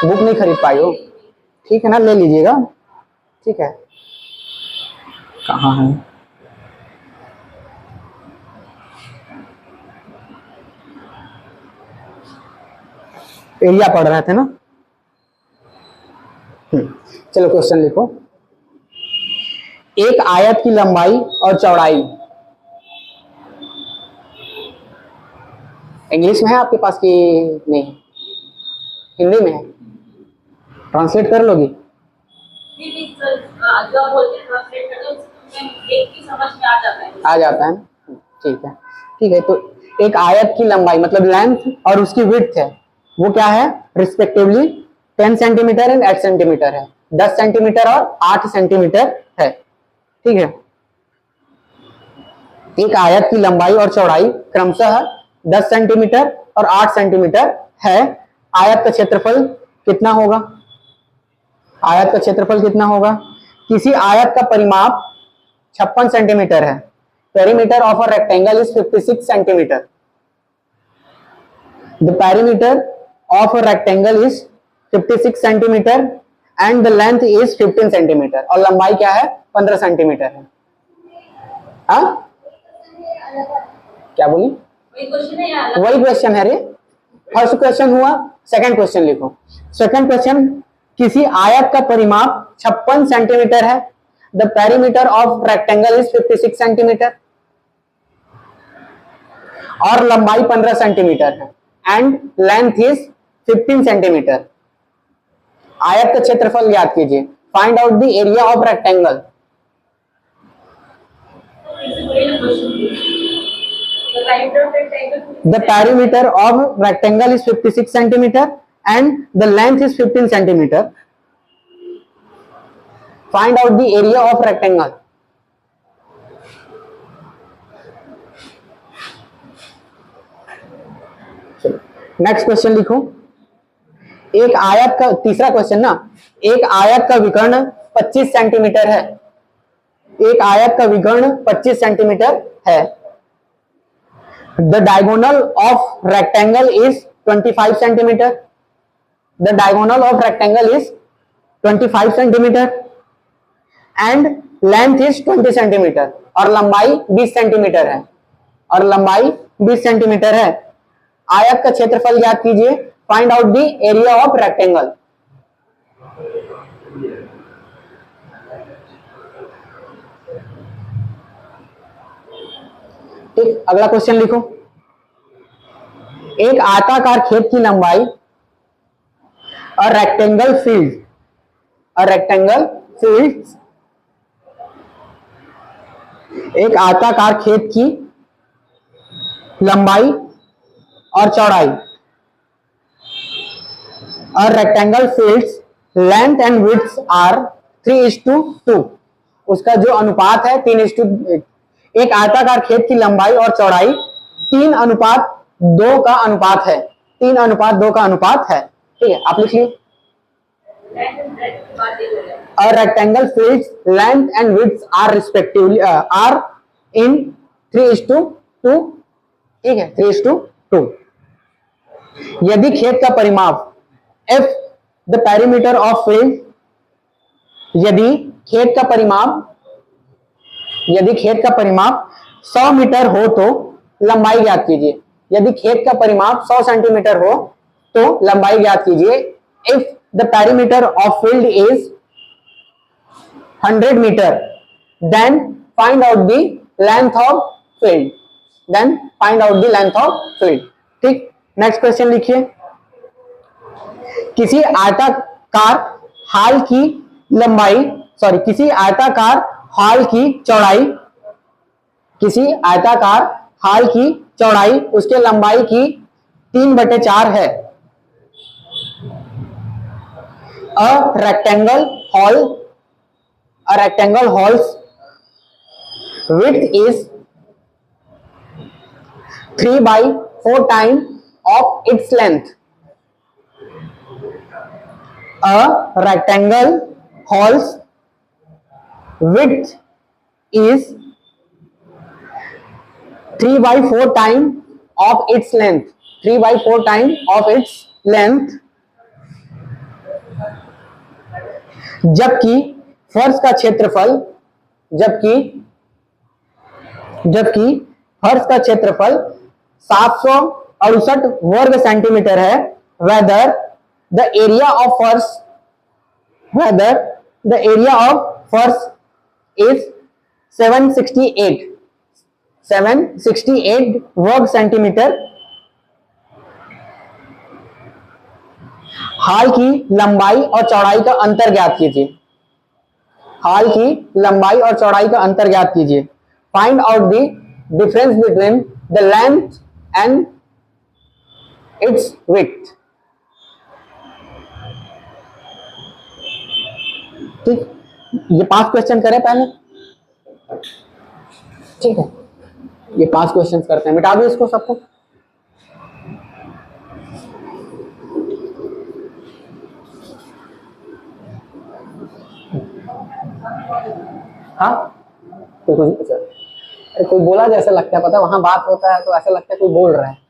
बुक नहीं खरीद पाई हो, ठीक है ना, ले लीजिएगा। ठीक है, कहाँ है, एरिया पढ़ रहे थे ना। चलो क्वेश्चन लिखो। एक आयत की लंबाई और चौड़ाई, इंग्लिश में है आपके पास कि नहीं, हिंदी में है, ट्रांसलेट कर लोगी? आ जाता है। ठीक है, ठीक है, तो एक आयत की लंबाई मतलब लेंथ और उसकी विड्थ है वो क्या है, रिस्पेक्टिवली 10 सेंटीमीटर एंड 8 सेंटीमीटर है, 10 सेंटीमीटर और 8 सेंटीमीटर है। ठीक है, एक आयत की लंबाई और चौड़ाई क्रमशः 10 सेंटीमीटर और 8 सेंटीमीटर है। आयत का क्षेत्रफल कितना होगा, आयत का क्षेत्रफल कितना होगा, किसी आयत का परिमाप 56 सेंटीमीटर है, perimeter of a rectangle is 56 centimetre, the perimeter of a rectangle is 56 centimetre and the length is 15 centimetre, और लंबाई क्या है, 15 सेंटीमीटर है। हाँ क्या बोली, वही क्वेश्चन है रे, फर्स्ट क्वेश्चन हुआ, सेकंड क्वेश्चन लिखो। सेकंड क्वेश्चन, किसी आयत का परिमाप 56 सेंटीमीटर है, the perimeter of rectangle is 56 centimetre और लंबाई 15 सेंटीमीटर है एंड लेंथ इज 15 सेंटीमीटर। आयत का क्षेत्रफल ज्ञात कीजिए, find out the area of rectangle. The perimeter of rectangle is 56 centimeter and the length is 15 centimeter. Find out the area of rectangle. Next question लिखो। एक आयत का, तीसरा क्वेश्चन ना, एक आयत का विकर्ण 25 सेंटीमीटर है, एक आयत का विकर्ण 25 सेंटीमीटर है। The diagonal of rectangle is 25 centimeter. The diagonal of rectangle is 25 centimeter and length is 20 centimeter और लंबाई 20 सेंटीमीटर है, और लंबाई 20 सेंटीमीटर है। आयत का क्षेत्रफल ज्ञात कीजिए, find out the area of rectangle. ठीक, अगला क्वेश्चन लिखो। एक आयताकार खेत की लंबाई और रेक्टेंगल फील्ड, और रेक्टेंगल फील्ड, एक आयताकार खेत की लंबाई और चौड़ाई और rectangle field's length and width are 3:2, उसका जो अनुपात है 3:1। एक आयताकार खेत की लंबाई और चौड़ाई 3:2 का अनुपात है, 3:2 का अनुपात है। ठीक है, आप लिख लीजिए। और rectangle field's length and width are respectively are in 3:2। ठीक है, 3:2। यदि खेत का परिमाप f the perimeter of field, यदि खेत का परिमाप 100 मीटर हो तो लंबाई ज्ञात कीजिए। यदि खेत का परिमाप 100 सेंटीमीटर हो तो लंबाई ज्ञात कीजिए। If the perimeter of field is 100 metre then find out the length of field, then find out the length of field. ठीक, नेक्स्ट क्वेश्चन लिखिए। किसी आयताकार हाल की लंबाई, सॉरी, किसी आयताकार हाल की चौड़ाई, किसी आयताकार हाल की चौड़ाई उसके लंबाई की 3/4 है। A rectangle hall's width is 3/4 time of its length. A rectangle hall's width is 3/4 time of its length. 3/4 time of its length. जबकि फर्श का क्षेत्रफल, जबकि फर्श का क्षेत्रफल 768 वर्ग सेंटीमीटर है। वेदर द एरिया ऑफ फर्श इज 768 वर्ग सेंटीमीटर। हाल की लंबाई और चौड़ाई का अंतर ज्ञात कीजिए। हाल की लंबाई और चौड़ाई का अंतर ज्ञात कीजिए। Find out the difference between the length and it's width. ठीक, ये 5 क्वेश्चन करें पहले, ठीक है, ये 5 क्वेश्चन करते हैं, मिटा दो इसको सबको। हाँ कोई बोला जैसा लगता है, पता वहां बात होता है तो ऐसा लगता है कोई बोल रहा है।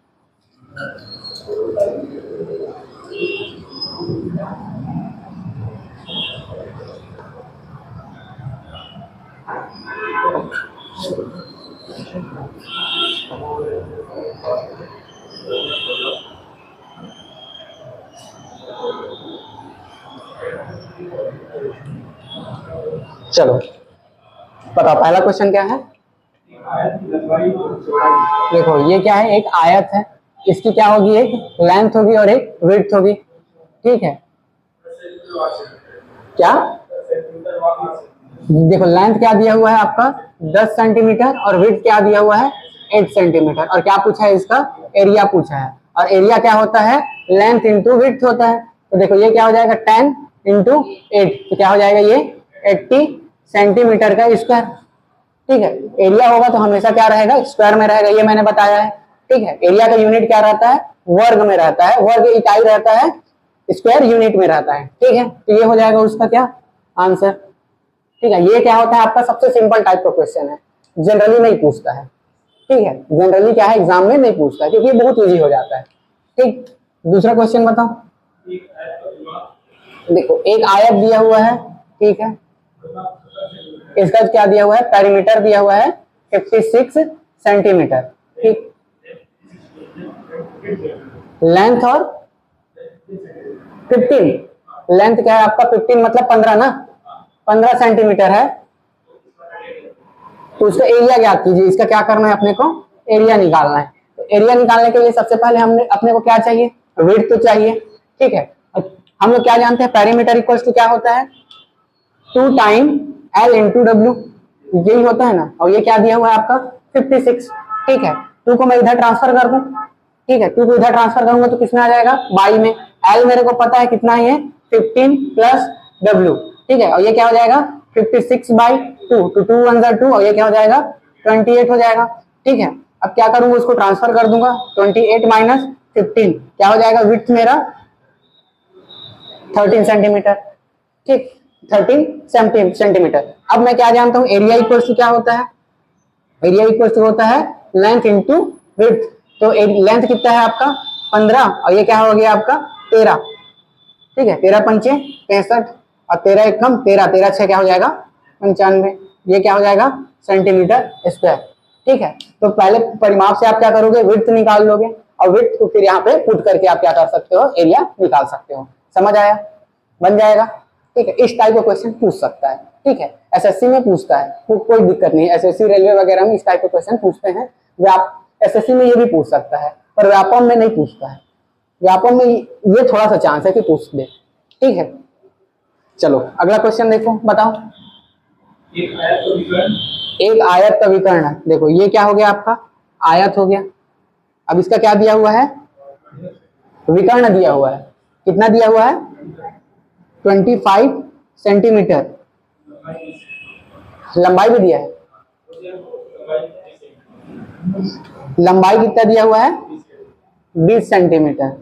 चलो बताओ पहला क्वेश्चन क्या है। देखो ये क्या है, एक आयत है, इसकी क्या होगी, एक लेंथ होगी और एक विड्थ होगी, ठीक है। क्या देखो लेंथ क्या दिया हुआ है आपका 10 सेंटीमीटर और विड्थ क्या दिया हुआ है 8 सेंटीमीटर, और क्या पूछा है इसका एरिया पूछा है, और एरिया क्या होता है लेंथ इंटू विड्थ होता है। तो देखो ये क्या हो जाएगा 10 इंटू 8, तो क्या हो जाएगा ये 80 सेंटीमीटर का स्क्वायर, ठीक है। एरिया होगा तो हमेशा क्या रहेगा स्क्वायर में रहेगा, ये मैंने बताया है, ठीक है। एरिया का यूनिट क्या रहता है वर्ग में रहता है, वर्ग इकाई रहता है, स्क्वायर यूनिट में रहता है, ठीक है। तो ये हो जाएगा उसका क्या आंसर, ठीक है। ये क्या होता है आपका सबसे सिंपल टाइप का क्वेश्चन है, जनरली नहीं पूछता है, ठीक है। जनरली क्या है एग्जाम में नहीं पूछता है क्योंकि ये बहुत इजी हो जाता है, ठीक। दूसरा क्वेश्चन बताओ। देखो एक आयत दिया हुआ है, ठीक है, इसका क्या दिया हुआ है पेरीमीटर दिया हुआ है 56 सेंटीमीटर, ठीक। लेंथ और 15, लेंथ क्या है आपका 15 मतलब 15 ना, 15 सेंटीमीटर है, तो उसका एरिया ज्ञात कीजिए। इसका क्या करना है अपने को एरिया निकालना है। तो एरिया निकालने के लिए सबसे पहले हमने अपने को क्या चाहिए विड्थ तो चाहिए, ठीक है। हम लोग क्या जानते हैं पेरीमीटर इक्वल्स टू क्या होता है 2 टाइम L इंटू डब्ल्यू, यही होता है ना। और ये क्या दिया हुआ है आपका 56, ठीक है। 2 को मैं इधर ट्रांसफर कर दूं, ठीक है, 2 को इधर ट्रांसफर करूंगा तो किसमें आ जाएगा बाई में, L मेरे को पता है कितना है 15 प्लस W, ठीक है। और ये क्या हो जाएगा 56/2, तो 2 1 2 और ये क्या हो जाएगा 28 हो जाएगा, ठीक है। अब क्या करूंगा उसको ट्रांसफर कर दूंगा 28 माइनस 15 क्या हो जाएगा विड्थ मेरा 13 सेंटीमीटर, ठीक 13 सेंटीमीटर। अब मैं क्या जानता हूं एरिया इक्वल टू क्या होता है, एरिया इक्वल टू होता है लेंथ इंटू विड्थ। तो लेंथ कितना है आपका 15 और ये क्या हो गया आपका 13, ठीक है। 13 पंचे 65 और 13 एक कम 13, 13 6 क्या हो जाएगा 95, ये क्या हो जाएगा सेंटीमीटर स्क्वायर, ठीक है। तो पहले परिमाप से आप क्या करोगे विड्थ निकाल लोगे और विड्थ को फिर यहाँ पे पुट करके आप क्या कर सकते हो एरिया निकाल सकते हो, समझ आया, बन जाएगा, ठीक है। इस टाइप का क्वेश्चन पूछ सकता है, ठीक है। एसएससी में पूछता है, कोई दिक्कत नहीं, एसएससी रेलवे वगैरह में इस टाइप के क्वेश्चन पूछते हैं। एसएससी में ये भी पूछ सकता है पर व्यापम में नहीं पूछता है, व्यापम में ये थोड़ा सा चांस है कि पूछ दे, ठीक है। चलो अगला क्वेश्चन देखो, बताओ। एक आयत का विकर्ण, देखो ये क्या हो गया आपका आयत हो गया। अब इसका क्या दिया हुआ है विकर्ण दिया हुआ है, कितना दिया हुआ है 25 सेंटीमीटर, लंबाई भी दिया है, लंबाई कितना दिया हुआ है 20 सेंटीमीटर।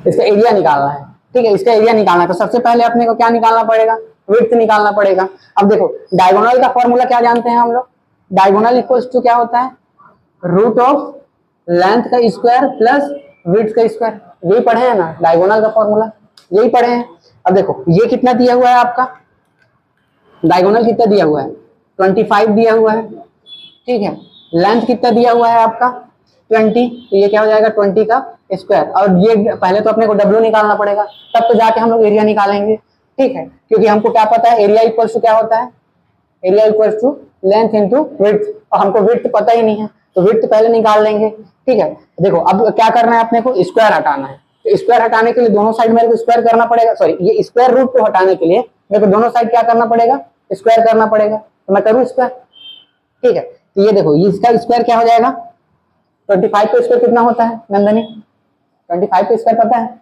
इसका एरिया निकालना है, ठीक है। इसका एरिया निकालना है तो सबसे पहले अपने को क्या निकालना पड़ेगा विड्थ निकालना पड़ेगा। अब देखो डायगोनल का फॉर्मूला क्या जानते हैं हम लोग, डायगोनल इक्वल्स टू क्या होता है रूट ऑफ लेंथ का स्क्वायर प्लस विड्थ का स्क्वायर, यही पढ़े हैं ना डायगोनल का फॉर्मूला, यही पढ़े हैं। अब देखो ये कितना दिया हुआ है आपका डायगोनल कितना दिया हुआ है 25 दिया हुआ है, ठीक है। लेंथ कितना दिया हुआ है आपका 20, तो ये क्या हो जाएगा 20 का स्क्वायर। और ये पहले तो अपने को W निकालना पड़ेगा तब तो जाके हम लोग एरिया निकालेंगे, ठीक है। क्योंकि हमको क्या पता है एरिया इक्वल्स टू क्या होता है area equals to length into width, और हमको विड्थ पता ही नहीं है तो विड्थ पहले निकाल लेंगे, ठीक है। देखो अब क्या करना है अपने को स्क्वायर हटाना है, तो स्क्वायर हटाने के लिए दोनों साइड मेरे को स्क्वायर करना पड़ेगा, सॉरी ये स्क्वायर रूट को हटाने के लिए मेरे को दोनों साइड क्या करना पड़ेगा स्क्वायर करना पड़ेगा, तो मैं करूँ स्क्वायर, ठीक है। तो ये देखो इसका स्क्वायर क्या हो जाएगा 25 का स्क्वायर कितना होता है नंदनी 25 का स्क्वायर पता है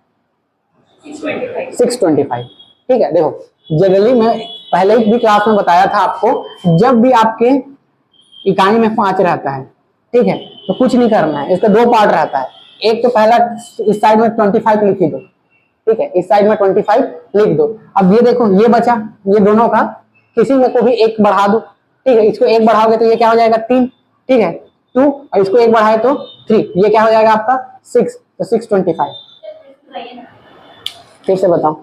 625, ठीक है, देखो जनरली मैं पहले भी क्लास में बताया था आपको, जब भी आपके इकाई में 5 रहता है, ठीक है, तो कुछ नहीं करना है, इसका 2 पार्ट रहता है। एक तो पहला इस साइड में 25 लिख ही दो, ठीक है, इस साइड में 25 लिख दो। अब ये देखो ये बचा, ये दोनों का किसी में को भी एक बढ़ा दो, ठीक है, इसको एक बढ़ाओगे तो ये क्या हो जाएगा 3, ठीक है 2, और इसको एक बढ़ाए तो 3, ये क्या हो जाएगा आपका 6, तो 625। फिर से बताओ,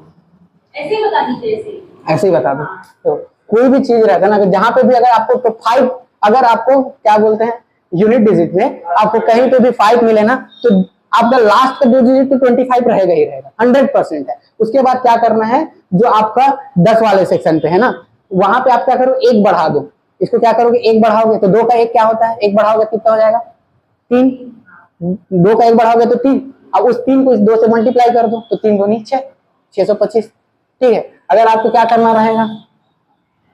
ऐसे ही बता दीजिए, ऐसे ही बता दो। तो कोई भी चीज रहता है ना, जहां पे भी अगर आपको तो 5, अगर आपको क्या बोलते हैं यूनिट डिजिट में आपको कहीं पे भी 5 मिले ना, तो आपका लास्ट का 2 डिजिट तो 25 रहेगा ही रहेगा, 100% है। उसके बाद क्या करना है, जो आपका 10 वाले सेक्शन पे है ना, वहां पे आप क्या करो, 1 बढ़ा दो। इसको क्या करोगे, 1 बढ़ाओगे तो 2 का 1 क्या होता है, 1 बढ़ाओगे कितना हो जाएगा 3, 2 का 1 बढ़ाओगे तो 3, अब उस 3 को इस 2 से मल्टीप्लाई कर दो, तो 3 दूनी 6, 625, ठीक है। अगर आपको क्या करना रहेगा,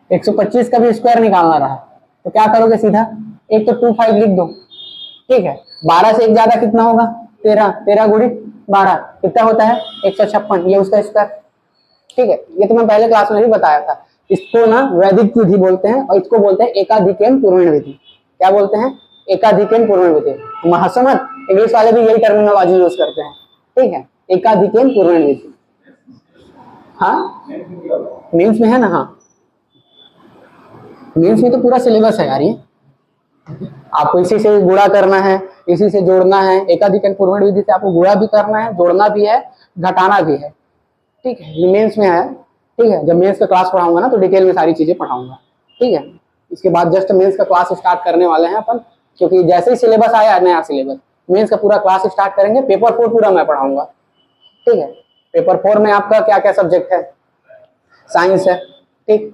125 का भी स्क्वायर निकालना रहा तो क्या करोगे, सीधा एक तो 25 लिख दो, ठीक है। 12 से एक ज्यादा कितना होगा, 13, 13 गुणित 12 कितना होता है 156, ये उसका स्क्वायर, ठीक है। ये तो मैं पहले क्लास में भी बताया था। इसको ना वैदिक विधि बोलते हैं, और इसको बोलते हैं एकाधिकेन पूर्वण विधि। क्या बोलते हैं, एकाधिकेन पूर्वण विधि। महासमत इंग्लिश वाले भी यही टर्मिनोलॉजी यूज करते हैं, ठीक है, एकाधिकेन पूर्वण विधि। हाँ मेंस में है ना, हाँ मेंस में तो पूरा सिलेबस है यार, ये आपको इसी से गुणा करना है, इसी से जोड़ना है। एकाधिकन पूर्वण विधि से आपको गुणा भी करना है, जोड़ना भी है, घटाना भी है, ठीक है। ये मेंस में है, ठीक है। जब मेंस का क्लास पढ़ाऊंगा ना तो डिटेल में सारी चीजें पढ़ाऊंगा, ठीक है। इसके बाद जस्ट मेंस का क्लास स्टार्ट करने वाले हैं अपन, क्योंकि जैसे ही सिलेबस आया नया सिलेबस, मेंस का पूरा क्लास स्टार्ट करेंगे। पेपर 4 पूरा मैं पढ़ाऊंगा, ठीक है। पेपर 4 में आपका क्या क्या सब्जेक्ट है, साइंस है, ठीक।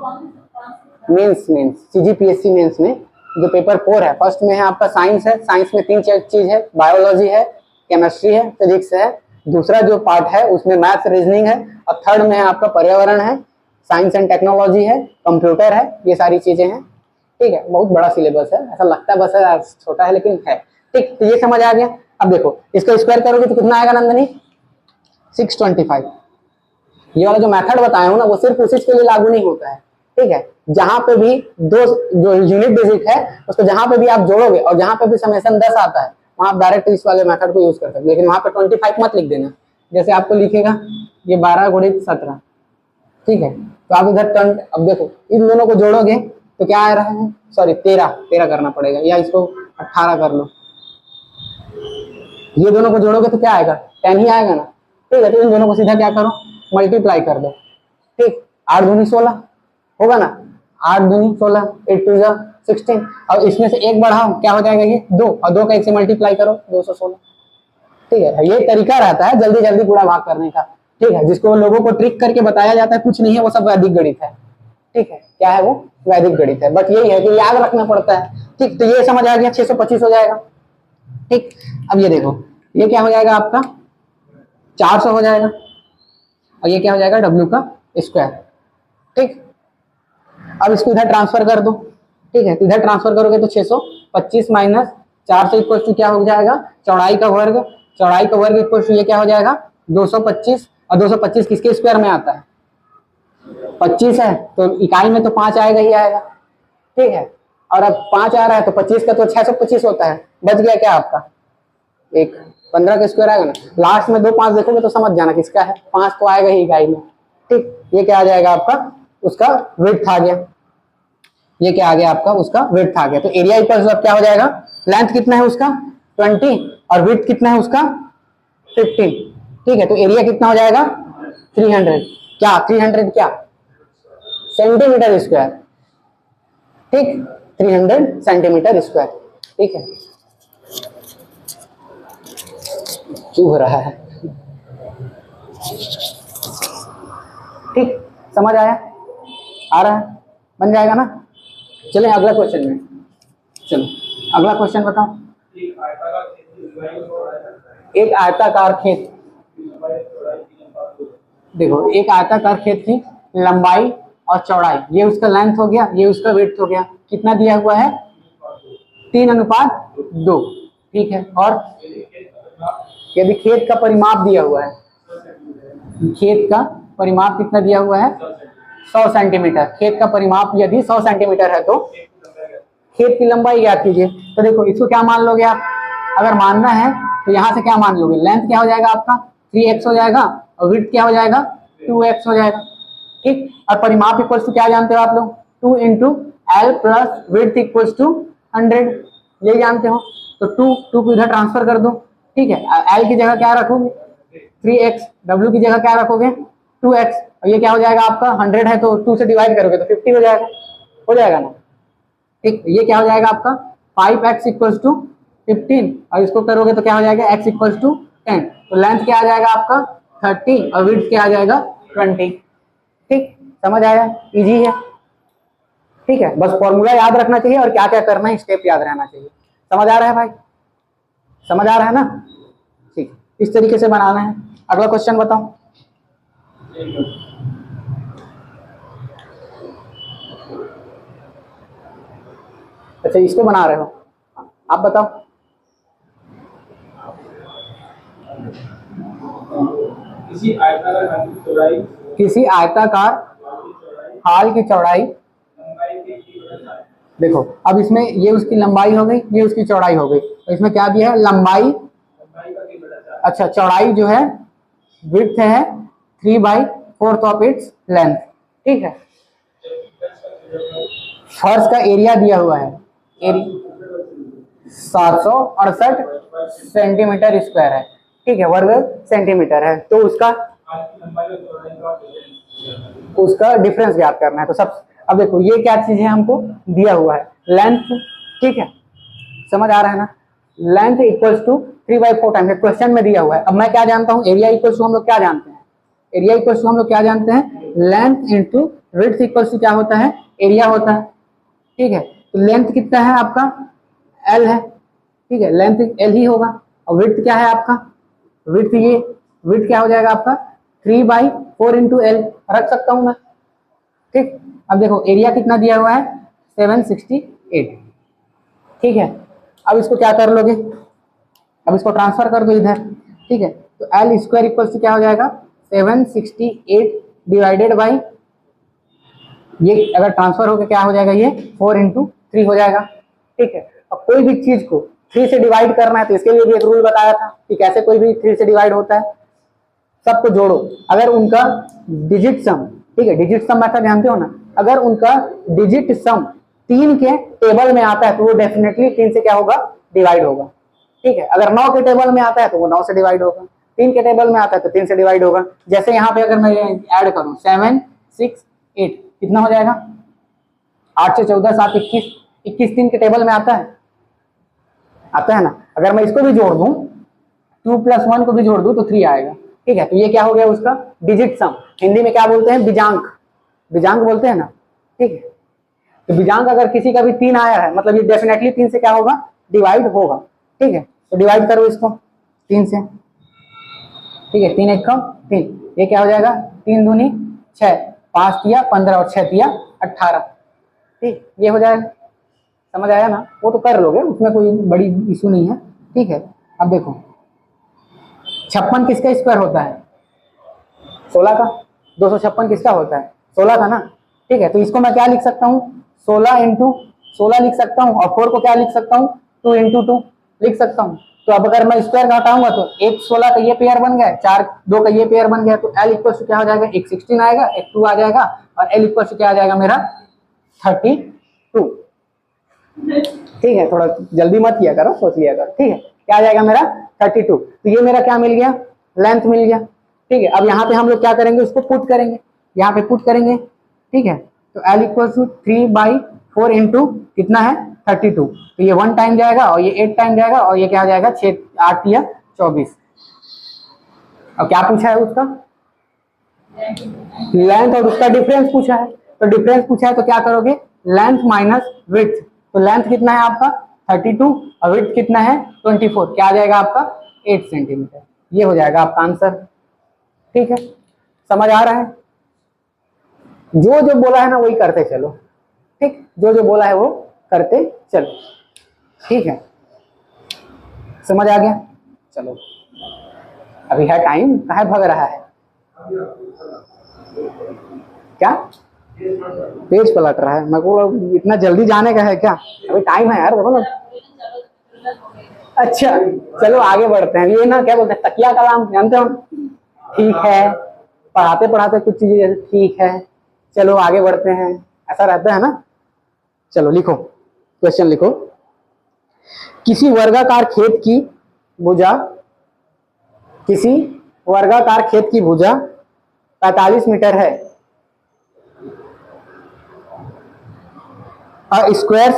मेंस सीजीपीएससी मेंस में जो पेपर 4 है, फर्स्ट में है आपका साइंस है। साइंस में 3 चीज है, बायोलॉजी है, केमिस्ट्री है, फिजिक्स है। दूसरा जो पार्ट है उसमें मैथ्स रीजनिंग है, और थर्ड में है आपका पर्यावरण है, साइंस एंड टेक्नोलॉजी है, कंप्यूटर है, ये सारी चीजें हैं, ठीक है। बहुत बड़ा सिलेबस है, ऐसा लगता है बस है छोटा है लेकिन है, ठीक। तो ये समझ आ गया। अब देखो इसका स्क्वायर करोगे तो कितना आएगा नंदनी, 625। ये वाला जो मेथड बताया हूं ना, वो सिर्फ उसी के लिए लागू नहीं होता है, ठीक है। जहां पे भी दो जो यूनिट डिजिट है उसको जहां पे भी आप जोड़ोगे और जहां पे भी समेशन 10 आता है, वहां आप डायरेक्ट इस वाले मेथड को यूज कर सकते हैं, लेकिन वहां पे 25 मत लिख देना। जैसे आपको लिखेगा ये 12 गुणित 17, ठीक है, तो आप इधर टर्न, अब देखो इन दोनों को जोड़ोगे तो क्या आ रहा है, सॉरी 13 करना पड़ेगा, या इसको 18 कर लो। ये दोनों को जोड़ोगे तो क्या आएगा, 10 ही आएगा ना, ठीक है। तो इन दोनों को सीधा क्या करो, मल्टीप्लाई कर दो, ठीक। 8 दूनी 16 होगा ना, 8 दूनी 16, 8 2 16, और इसमें से एक बढ़ाओ क्या हो जाएगा ये 2, और 2 का 1 से मल्टीप्लाई करो 216, ठीक है। ये तरीका रहता है जल्दी जल्दी पूरा भाग करने का, ठीक है। जिसको लोगों को ट्रिक करके बताया जाता है, कुछ नहीं है, वो सब वैदिक गणित है, ठीक है। क्या है वो, वैदिक गणित है, बट यही है कि याद रखना पड़ता है, ठीक। तो ये समझ आ गया, 625 हो जाएगा, ठीक। अब ये देखो ये क्या हो जाएगा आपका 400 हो जाएगा, और ये क्या हो जाएगा W का स्क्वायर, ठीक। अब इसको इधर ट्रांसफर कर दो, ठीक है। इधर ट्रांसफर करोगे तो 625 माइनस 400 इक्वल टू क्या हो जाएगा, चौड़ाई का वर्ग। चौड़ाई का वर्ग इक्वल टू ये क्या हो जाएगा 225, और 225 किसके स्क्वायर में आता है, 25 है, तो इकाई में तो 5 आएगा ही आएगा, ठीक है। और अब 5 आ रहा है तो 25 का तो 625 होता है, बच गया क्या आपका एक 15 का स्क्वायर आएगा ना। लास्ट में 2 5 देखोगे तो समझ जाना किसका है, 5 तो आएगा ही इकाई में, ठीक। ये क्या आ जाएगा आपका, उसका विड्थ आ गया, ये क्या आ गया आपका, उसका विड्थ आ गया। तो एरिया इक्वल अब क्या हो जाएगा, लेंथ कितना है उसका 20, और विड्थ कितना है उसका 15, ठीक है। तो एरिया कितना हो जाएगा 300, क्या 300 क्या सेंटीमीटर स्क्वायर, ठीक, 300 सेंटीमीटर स्क्वायर, ठीक है। क्यों हो रहा है, ठीक, समझ आया, आ रहा है, बन जाएगा ना। चलें अगला क्वेश्चन में, चलो अगला क्वेश्चन बताओ। एक आयताकार खेत, देखो एक आयताकार खेत की लंबाई और चौड़ाई, ये उसका लेंथ हो गया, ये उसका विड्थ हो गया, कितना दिया हुआ है 3:2, ठीक है। और यदि खेत का परिमाप दिया हुआ है, खेत का परिमाप कितना दिया हुआ है 100 सेंटीमीटर। खेत का परिमाप यदि 100 सेंटीमीटर है तो खेत की लंबाई ज्ञात कीजिए। तो देखो इसको क्या मान लोगे आप, अगर मानना है तो यहाँ से क्या मान लोगे, लेंथ क्या हो जाएगा आपका 3x हो जाएगा और विड्थ क्या हो जाएगा 2x हो जाएगा, ठीक। और परिमाप इक्वल्स टू क्या जानते हो आप लोग, 2 into L plus width equals to 100, ये जानते हो। तो 2 को इधर ट्रांसफर कर दो, ठीक है। एल की जगह क्या रखोगे 3x, डब्ल्यू की जगह क्या रखोगे 2x, और ये क्या हो जाएगा आपका 100 है तो 2 से डिवाइड करोगे तो 50 हो जाएगा ना, ठीक। ये क्या हो जाएगा आपका 5x इक्वल्स टू 15 और इसको करोगे तो क्या हो जाएगा x इक्वल्स टू 10। तो लेंथ क्या आ जाएगा आपका 30 और विड्थ क्या आ जाएगा 20, ठीक। समझ आया, इजी है, ठीक है। बस फॉर्मूला याद रखना चाहिए और क्या क्या करना है स्टेप याद रहना चाहिए। समझ आ रहा है भाई, समझ आ रहा है ना, ठीक। इस तरीके से बनाना है। अगला क्वेश्चन बताओ। अच्छा इसको बना रहे हो, आप बताओ। किसी आयताकार हाल की चौड़ाई, देखो अब इसमें ये उसकी लंबाई हो गई, ये उसकी चौड़ाई हो गई, तो इसमें क्या दिया है लंबाई, अच्छा चौड़ाई जो है विड्थ है 3/4 ऑफ इट्स लेंथ, ठीक है। फर्श का एरिया दिया हुआ है, 768 सेंटीमीटर स्क्वायर है, ठीक है, वर्ग सेंटीमीटर है। तो उसका डिफरेंस ज्ञात करना है। तो सब अब देखो ये क्या चीज है, हमको दिया हुआ है लेंथ, ठीक है, समझ आ रहा है ना। Length equals to 3/4 time question में दिया हुआ है। अब मैं क्या जानता हूँ, एरिया इक्वल्स टू हम लोग क्या जानते हैं, एरिया इक्वल्स टू हम लोग क्या जानते हैं, length into width equals to क्या होता है, एरिया होता है, ठीक है। तो लेंथ कितना है आपका एल है, ठीक है, लेंथ एल ही होगा। और विड्थ क्या है आपका, विड्थ ये विड्थ क्या हो जाएगा आपका 3/4 इंटू एल रख सकता हूं मैं, ठीक। अब देखो एरिया कितना दिया हुआ है 768, ठीक है। अब इसको क्या कर लोगे, अब इसको ट्रांसफर कर दो इधर, ठीक है। तो एल स्क्वायर इक्वल टू क्या हो जाएगा 768 डिवाइडेड बाई, ये अगर ट्रांसफर होकर क्या हो जाएगा ये 4 इंटू 3 हो जाएगा, ठीक है। अब कोई भी चीज को 3 से डिवाइड करना है तो इसके लिए भी एक रूल बताया था कि कैसे कोई भी 3 से डिवाइड होता है। सबको जोड़ो, अगर उनका डिजिट सम, ठीक है, डिजिट सम मेथड जानते हो ना, अगर उनका डिजिट सम 3 के टेबल में आता है तो वो डेफिनेटली 3 से क्या होगा डिवाइड होगा, ठीक है। अगर 9 के टेबल में आता है तो वो 9 से डिवाइड होगा, 3 के टेबल में आता है तो 3 से डिवाइड होगा। जैसे यहाँ पे अगर मैं ऐड करूं 7 6 8 कितना हो जाएगा 8 से 14 7 21, 21 3 के टेबल में आता है ना। अगर मैं इसको भी जोड़ दूं 2 + 1 को भी जोड़ दूं तो 3 आएगा, ठीक है। तो ये क्या हो गया उसका डिजिट सम, हिंदी में क्या बोलते हैं बीजांक, बीजांक बोलते हैं ना, ठीक है। तो बीजांक अगर किसी का भी 3 आया है मतलब ये डेफिनेटली 3 से क्या होगा डिवाइड होगा, ठीक है। तो डिवाइड करो इसको 3 से, ठीक है, 3 1 3, ये क्या हो जाएगा 3 दूनी 6, 5 तिया 15 और 6 तिया 18, ठीक, ये हो जाएगा। समझ आया ना, वो तो कर लोगे, उसमें कोई बड़ी इशू नहीं है, ठीक है। अब देखो 56 किसका स्क्वायर होता है 16 का, 256 किसका होता है 16 का ना, ठीक है। तो इसको मैं क्या लिख सकता हूँ 16 इंटू 16 लिख सकता हूँ और 4 को क्या लिख सकता हूँ 2 इंटू 2 लिख सकता हूँ। तो अब अगर मैं स्क्वायर घटाऊंगा तो एक 16 का ये पेयर बन गया, 4 2 का ये पेयर बन गया, तो एल इक्वल टू क्या हो जाएगा एक 16 आएगा, एक 2 आ जाएगा और एल इक्वल टू क्या आ जाएगा मेरा 32, ठीक है। थोड़ा जल्दी मत किया करो, सोच लिया करो, ठीक है। क्या आ जाएगा मेरा 32, तो ये मेरा क्या मिल गया लेंथ मिल गया, ठीक है। अब यहाँ पे हम लोग क्या करेंगे उसको पुट करेंगे, यहाँ पे पुट करेंगे, ठीक है। तो एल इक्वल टू 3/4 इंटू कितना है 32, तो ये 1 टाइम जाएगा और ये 8 टाइम जाएगा और ये क्या हो जाएगा 6 8 या 24। अब क्या पूछा है उसका लेंथ और उसका डिफरेंस पूछा है, तो डिफरेंस पूछा है तो क्या करोगे लेंथ माइनस विड्थ, तो लेंथ कितना है आपका 32 और विड्थ कितना है 24, क्या आ जाएगा आपका 8 सेंटीमीटर, ये हो जाएगा आपका आंसर, ठीक है। समझ आ रहा है, जो जो बोला है ना वही करते चलो, ठीक, जो जो बोला है वो करते चलो, ठीक है। समझ आ गया, चलो अभी है टाइम, कहाँ भाग रहा है, क्या पेज पलट रहा है? मैं को इतना जल्दी जाने का है क्या? अभी टाइम है यार, देखो ना। अच्छा चलो आगे बढ़ते हैं। ये ना क्या बोलते हैं, तकिया कलाम जानते हो? ठीक है, पढ़ाते पढ़ाते कुछ चीजें ठीक है। चलो आगे बढ़ते हैं, ऐसा रहता है ना। चलो लिखो, क्वेश्चन लिखो। किसी वर्गाकार खेत की भुजा, किसी वर्गाकार खेत की भुजा 45 मीटर है। स्क्वायर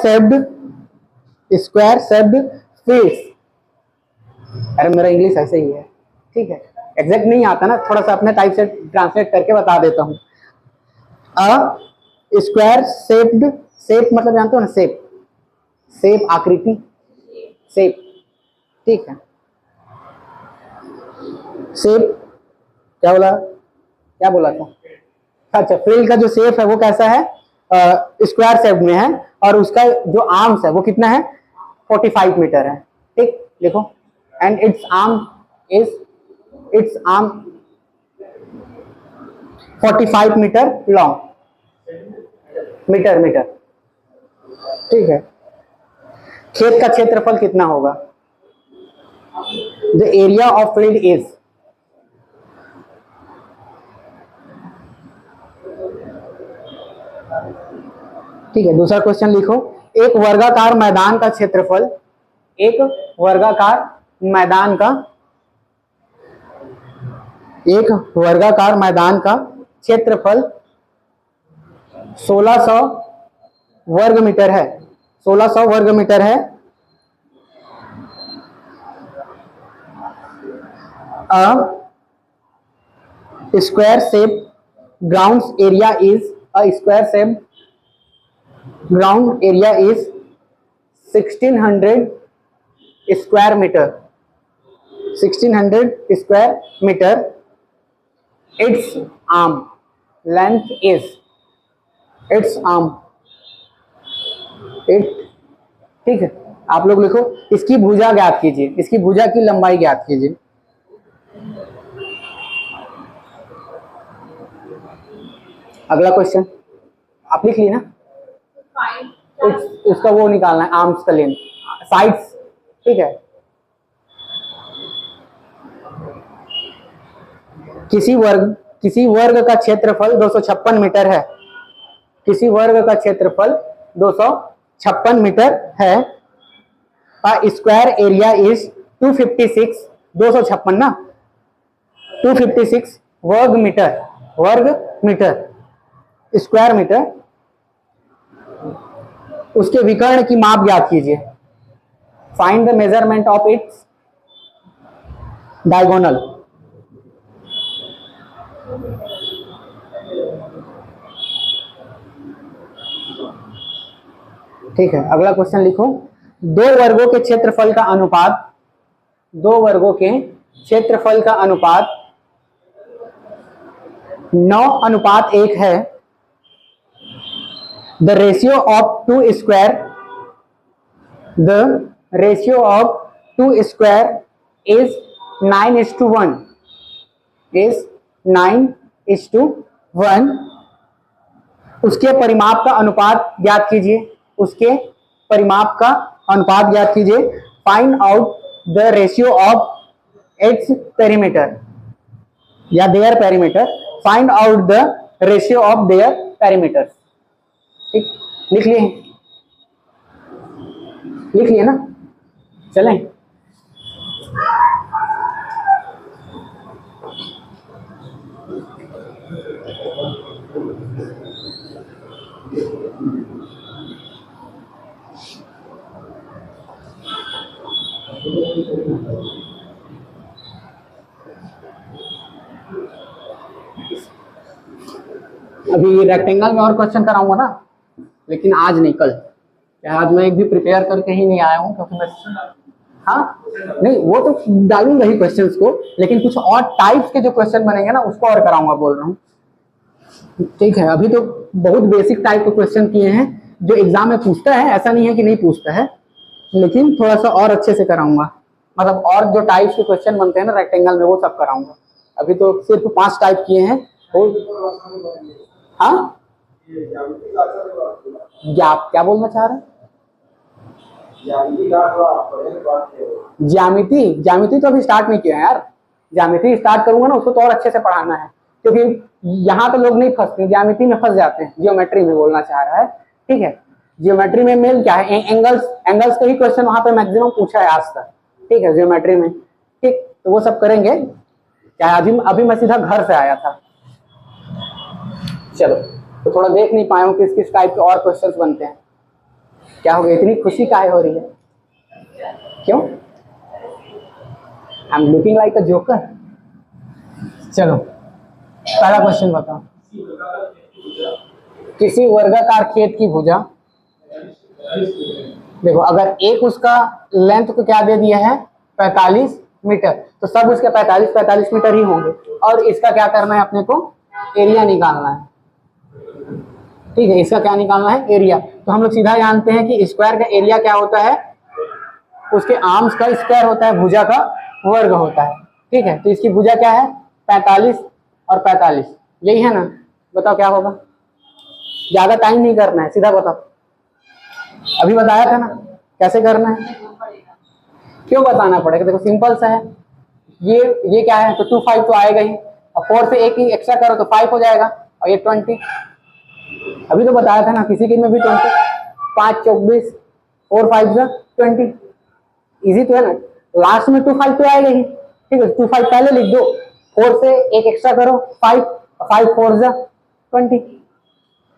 शेप्ड फील्ड्स, अरे मेरा इंग्लिश ऐसे ही है, ठीक है, एग्जैक्ट नहीं आता ना, थोड़ा सा अपने टाइप से ट्रांसलेट करके बता देता हूं। स्क्वायर शेप्ड, शेप मतलब जानते हो ना, शेप, शेप आकृति, शेप, ठीक है। शेप क्या बोला था? अच्छा, फील्ड का जो शेप है वो कैसा है? स्क्वायर शेप में है, और उसका जो आर्म्स है वो कितना है? 45 मीटर है, ठीक। लिखो, and its arm 45 metre long, metre, ठीक है। खेत का क्षेत्रफल कितना होगा? The area of field is, ठीक है। दूसरा क्वेश्चन लिखो। एक वर्गाकार मैदान का क्षेत्रफल, एक वर्गाकार मैदान का क्षेत्रफल 1600 वर्ग मीटर है, 1600 वर्ग मीटर है। Square shape ground area is, square shape ground area is 1600 square metre, 1600 square metre. Its arm length is, its arm, ठीक है। आप लोग लिखो, इसकी भुजा ज्ञात कीजिए, इसकी भुजा की लंबाई ज्ञात कीजिए। अगला क्वेश्चन आप लिख लिए ना? इसका वो निकालना है, आर्म्स का लेंथ, साइड्स, ठीक है। किसी वर्ग का क्षेत्रफल 256 मीटर है, किसी वर्ग का क्षेत्रफल 256 मीटर है। स्क्वायर एरिया इज 256, 256 ना, 256 वर्ग मीटर, स्क्वायर मीटर। उसके विकर्ण की माप ज्ञात कीजिए। Find the measurement of its diagonal. ठीक है, अगला क्वेश्चन लिखो। दो वर्गों के क्षेत्रफल का अनुपात, 9:1 है। The ratio of two square is 9:1, is 9:1। उसके परिमाप का अनुपात ज्ञात कीजिए, उसके परिमाप का अनुपात ज्ञात कीजिए। Find out the ratio of its perimeter या their perimeter, find out the ratio of their perimeter. ठीक, लिख लिए ना? चलें। अभी रेक्टेंगल में और क्वेश्चन कराऊंगा ना, लेकिन आज नहीं, कल। आज मैं एक भी प्रिपेयर करके ही नहीं आया हूँ, क्योंकि मैं, हाँ नहीं वो तो डालूंगा ही क्वेश्चंस को, लेकिन कुछ और टाइप्स के जो क्वेश्चन बनेंगे ना उसको और कराऊंगा, बोल रहा हूँ। ठीक है, अभी तो बहुत बेसिक टाइप के क्वेश्चन किए हैं जो एग्जाम में पूछता है, ऐसा नहीं है कि नहीं पूछता है, लेकिन थोड़ा सा और अच्छे से कराऊंगा। मतलब और जो टाइप्स के क्वेश्चन बनते हैं ना रेक्टेंगल में, वो सब कराऊंगा। अभी तो सिर्फ 5 टाइप किए हैं। हाँ, क्या बोलना चाह रहे हैं? ज्यामिति तो अभी स्टार्ट नहीं किया है यार। ज्यामिति स्टार्ट करूंगा ना, उसको तो और अच्छे से पढ़ाना है, क्योंकि यहाँ तो लोग नहीं फंसते, ज्यामिति में फंस जाते हैं। जियोमेट्री में बोलना चाह रहा है, ठीक है। जियोमेट्री में मेन क्या है, एंगल्स का ही क्वेश्चन वहां पे मैक्सिमम पूछा है आज तक, ठीक है, जियोमेट्री में। ठीक, तो वो सब करेंगे। क्या अभी मैं सीधा घर से आया था, चलो तो थोड़ा देख नहीं पाया हूँ किस किस टाइप के और क्वेश्चंस बनते हैं। क्या हो गया, इतनी खुशी काहे हो रही है? क्यों? I am looking like a joker. चलो पहला क्वेश्चन बताओ। किसी वर्गाकार खेत की भुजा, देखो अगर एक उसका लेंथ को क्या दे दिया है 45 मीटर, तो सब उसके 45 मीटर ही होंगे। और इसका क्या करना है अपने को, एरिया निकालना है, ठीक है। इसका क्या निकालना है, एरिया। तो हम लोग सीधा जानते हैं कि स्क्वायर का एरिया क्या होता है, उसके आर्म्स का स्क्वायर होता है, भुजा का वर्ग होता है, ठीक है। तो इसकी भुजा क्या है, 45 और 45, यही है ना। बताओ क्या होगा, ज्यादा टाइम नहीं करना है, सीधा बताओ। अभी बताया था ना कैसे करना है। क्यों बताना पड़ेगा, देखो सिंपल सा है। ये क्या है, तो 25 तो आएगा ही, और 4 से एक ही एक्स्ट्रा करो तो 5 हो जाएगा, और ये 20। अभी तो बताया था ना, किसी के में भी 20, 5 24, 4 5 20, इजी तो है ना। लास्ट में 25 तो आएगा ही, ठीक है। 25 पहले लिख दो, 4 से एक एक्स्ट्रा करो 5, 5 4 20,